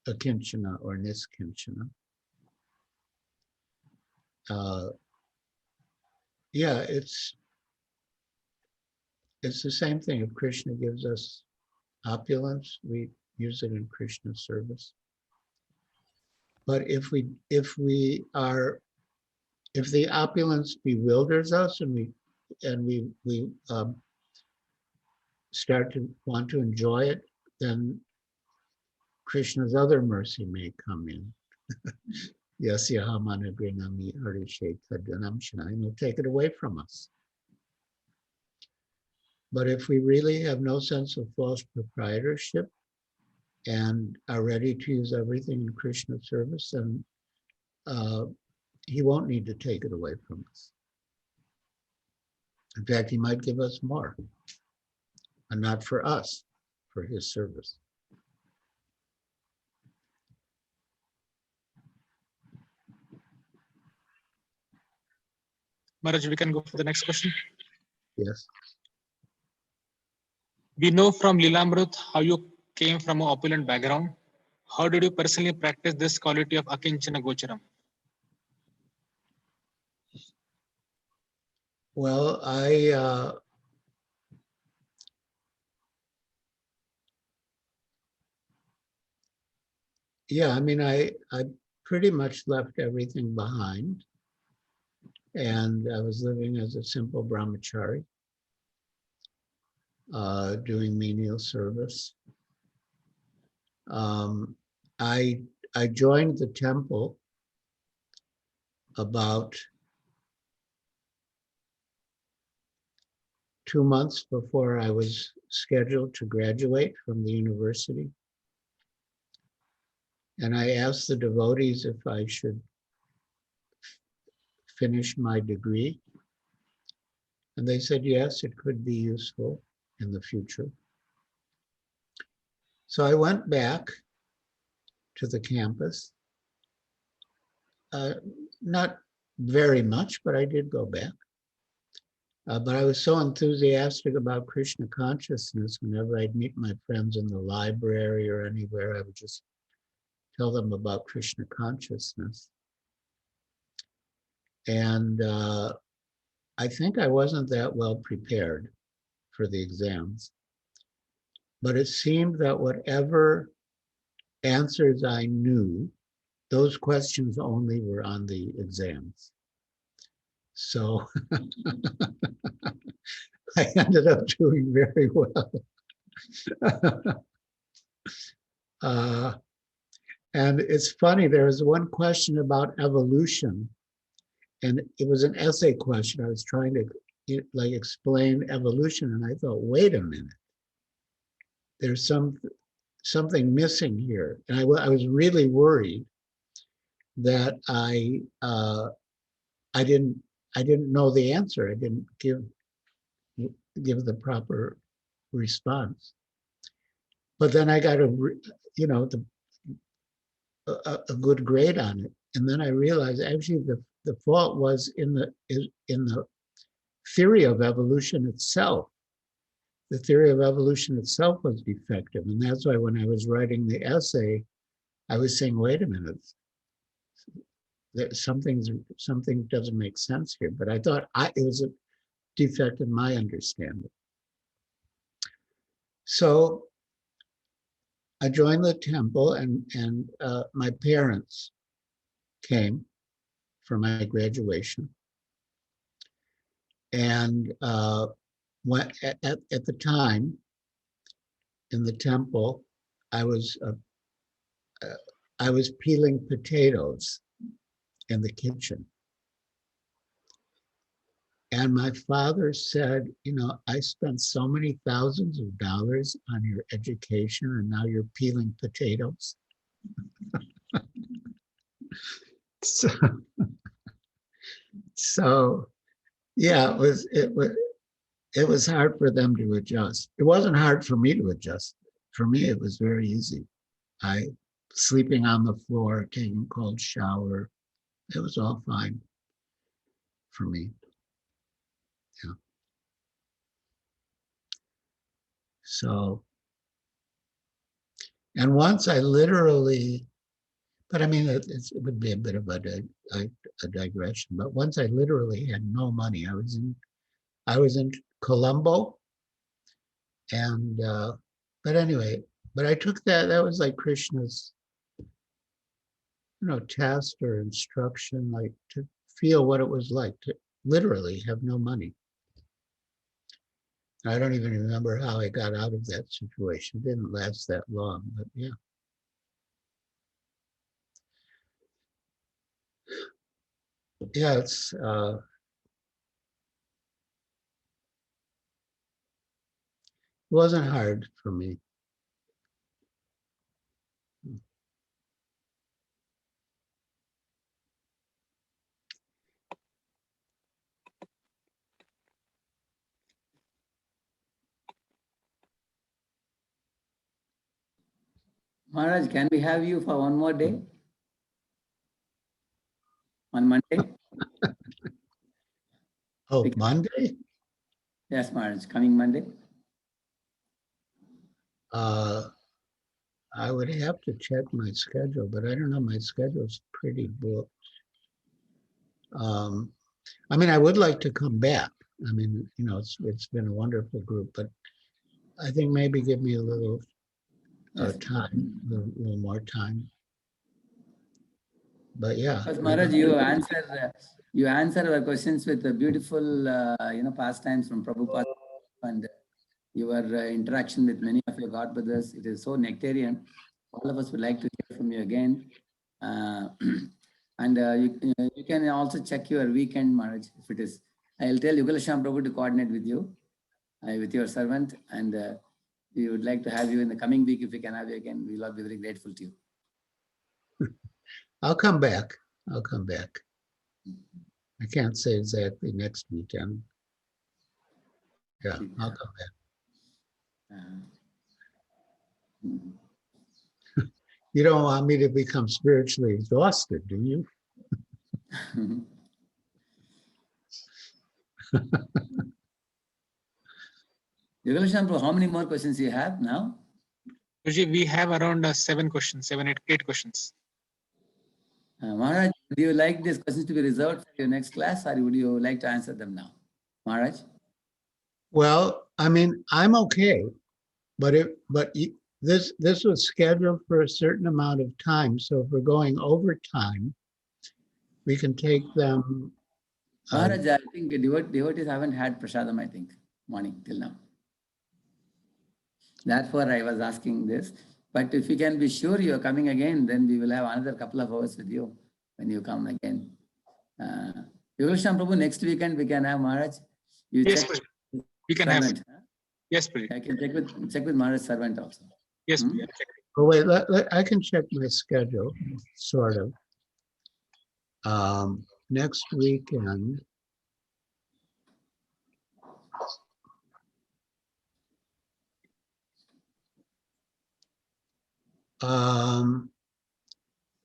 akinchana or niskinchana. Yeah, it's the same thing. If Krishna gives us opulence, we use it in Krishna's service. But if the opulence bewilders us and we start to want to enjoy it, then Krishna's other mercy may come in. Yasya Grinami Harishekadanam Shanai, and will take it away from us. But if we really have no sense of false proprietorship and are ready to use everything in Krishna's service, then he won't need to take it away from us. In fact, he might give us more, and not for us, for his service. Maharaj, we can go for the next question. Yes. We know from Lilamrut how you came from an opulent background. How did you personally practice this quality of akinchana gocharam? Well, I pretty much left everything behind, and I was living as a simple brahmachari, doing menial service. I joined the temple about 2 months before I was scheduled to graduate from the university. And I asked the devotees if I should finish my degree. And they said, yes, it could be useful in the future. So I went back to the campus. Not very much, but I did go back. But I was so enthusiastic about Krishna consciousness, whenever I'd meet my friends in the library or anywhere, I would just tell them about Krishna consciousness. And I think I wasn't that well prepared for the exams, but it seemed that whatever answers I knew, those questions only were on the exams. So I ended up doing very well. And it's funny, there was one question about evolution, and it was an essay question. I was trying to like explain evolution, and I thought, wait a minute, there's something missing here, and I was really worried that I didn't know the answer. I didn't give the proper response. But then I got a good grade on it, and then I realized actually the fault was in the theory of evolution itself. The theory of evolution itself was defective, and that's why when I was writing the essay, I was saying, wait a minute, something doesn't make sense here. But I thought it was a defect in my understanding. So I joined the temple, and my parents came for my graduation. And when, at the time in the temple, I was peeling potatoes in the kitchen. And my father said, I spent so many thousands of dollars on your education, and now you're peeling potatoes. So yeah, it was hard for them to adjust. It wasn't hard for me to adjust. For me, it was very easy. Sleeping on the floor, taking a cold shower, it was all fine for me. Yeah. So, and once I literally, but I mean, it would be a bit of a digression, but once I literally had no money, I was in Colombo, and but anyway, but I took that was like Krishna's, test or instruction, like to feel what it was like to literally have no money. I don't even remember how I got out of that situation. It didn't last that long, but yeah. Yeah, it wasn't hard for me. Maharaj, can we have you for one more day? On Monday? Oh, Monday? Yes, Maharaj, coming Monday. I would have to check my schedule, but I don't know, my schedule's pretty booked. I mean, I would like to come back. I mean, it's been a wonderful group, but I think maybe give me a little time, a little more time. But yeah. Because Maharaj, you answer our questions with the beautiful, pastimes from Prabhupada, and your interaction with many of your God brothers. It is so nectarian. All of us would like to hear from you again. And you can also check your weekend, Maharaj, if it is. I'll tell Yugalasham Prabhu to coordinate with you, with your servant, and we would like to have you in the coming week. If we can have you again, we'll all be very grateful to you. I'll come back. I'll come back. I can't say exactly next weekend. Yeah, I'll come back. You don't want me to become spiritually exhausted, do you? Yugalasham Prabhu, how many more questions you have now? We have around 7 questions, 8 questions. Maharaj, would you like these questions to be reserved for your next class, or would you like to answer them now? Maharaj? Well, I mean, I'm okay, but this was scheduled for a certain amount of time. So if we're going over time, we can take them. Maharaj, I think devotees haven't had prasadam, I think, morning till now. Therefore, I was asking this. But if you can be sure you are coming again, then we will have another couple of hours with you when you come again. Yugalasham Prabhu, next weekend we can have Maharaj. You Yes, check Prabhu. We can have servant. it. Yes, Prabhu. I can check with Maharaj's servant also. Yes, Hmm? Prabhu. I'll check it. Oh, wait, I can check my schedule, sort of. Next weekend.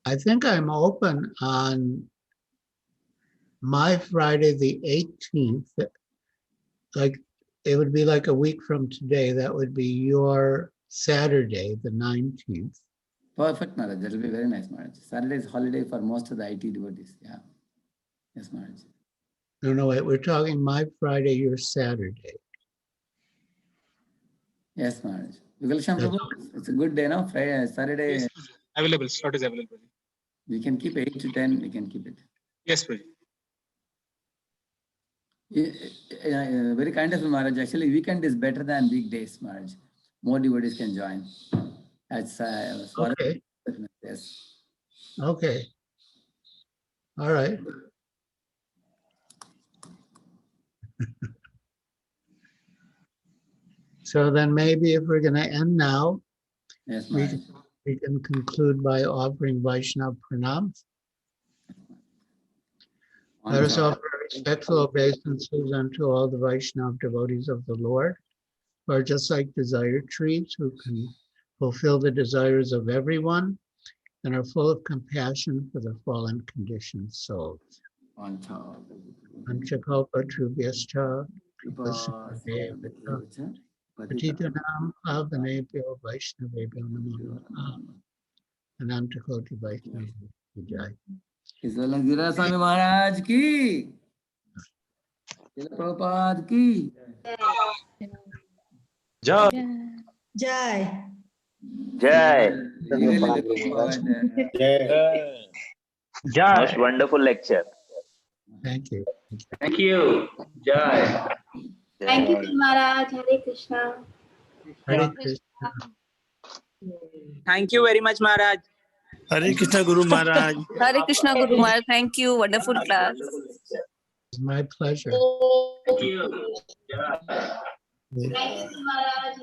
I think I'm open on my Friday, the 18th. Like, it would be like a week from today. That would be your Saturday, the 19th. Perfect, Maharaj. That will be very nice, Maharaj. Saturday is holiday for most of the IT devotees. Yeah. Yes, Maharaj. No, wait, we're talking my Friday, your Saturday. Yes, Maharaj. Vikalsham That's Prabhu, it's a good day, no? Friday, Saturday, Yes, Prabhu. Available. Slot is available. we can keep 8 to 10, we can keep it. Yes, Prabhu. Very kind of you, Maharaj. Actually, weekend is better than weekdays, Maharaj. More devotees can join. That's okay. Yes. Okay. All right. So then maybe if we're going to end now, Yes, we Maharaj. can conclude by offering Vaishnav Pranam. Let us offer respectful obeisances unto all the Vaishnav devotees of the Lord, who are just like desired trees, who can fulfill the desires of everyone and are full of compassion for the fallen conditioned souls. Anchakalpatrubhyascha, Kripasingadevata, Patitanam Pavanebhyo Vaishnavebhyo Namo Namaha, Anantakoti Vaishnava Jai. Giriraj Swami Maharaj ki, Srila Prabhupada ki. Jai. Jai. Jai. Jai. Most wonderful lecture. Thank you. Thank you. Jai. Thank you, Maharaj. Hare Krishna. Hare Krishna. Thank you very much, Maharaj. Hare Krishna Guru Maharaj. Hare Krishna Guru Maharaj. Thank you. Wonderful class. It's my pleasure. Thank you. Thank you, Maharaj.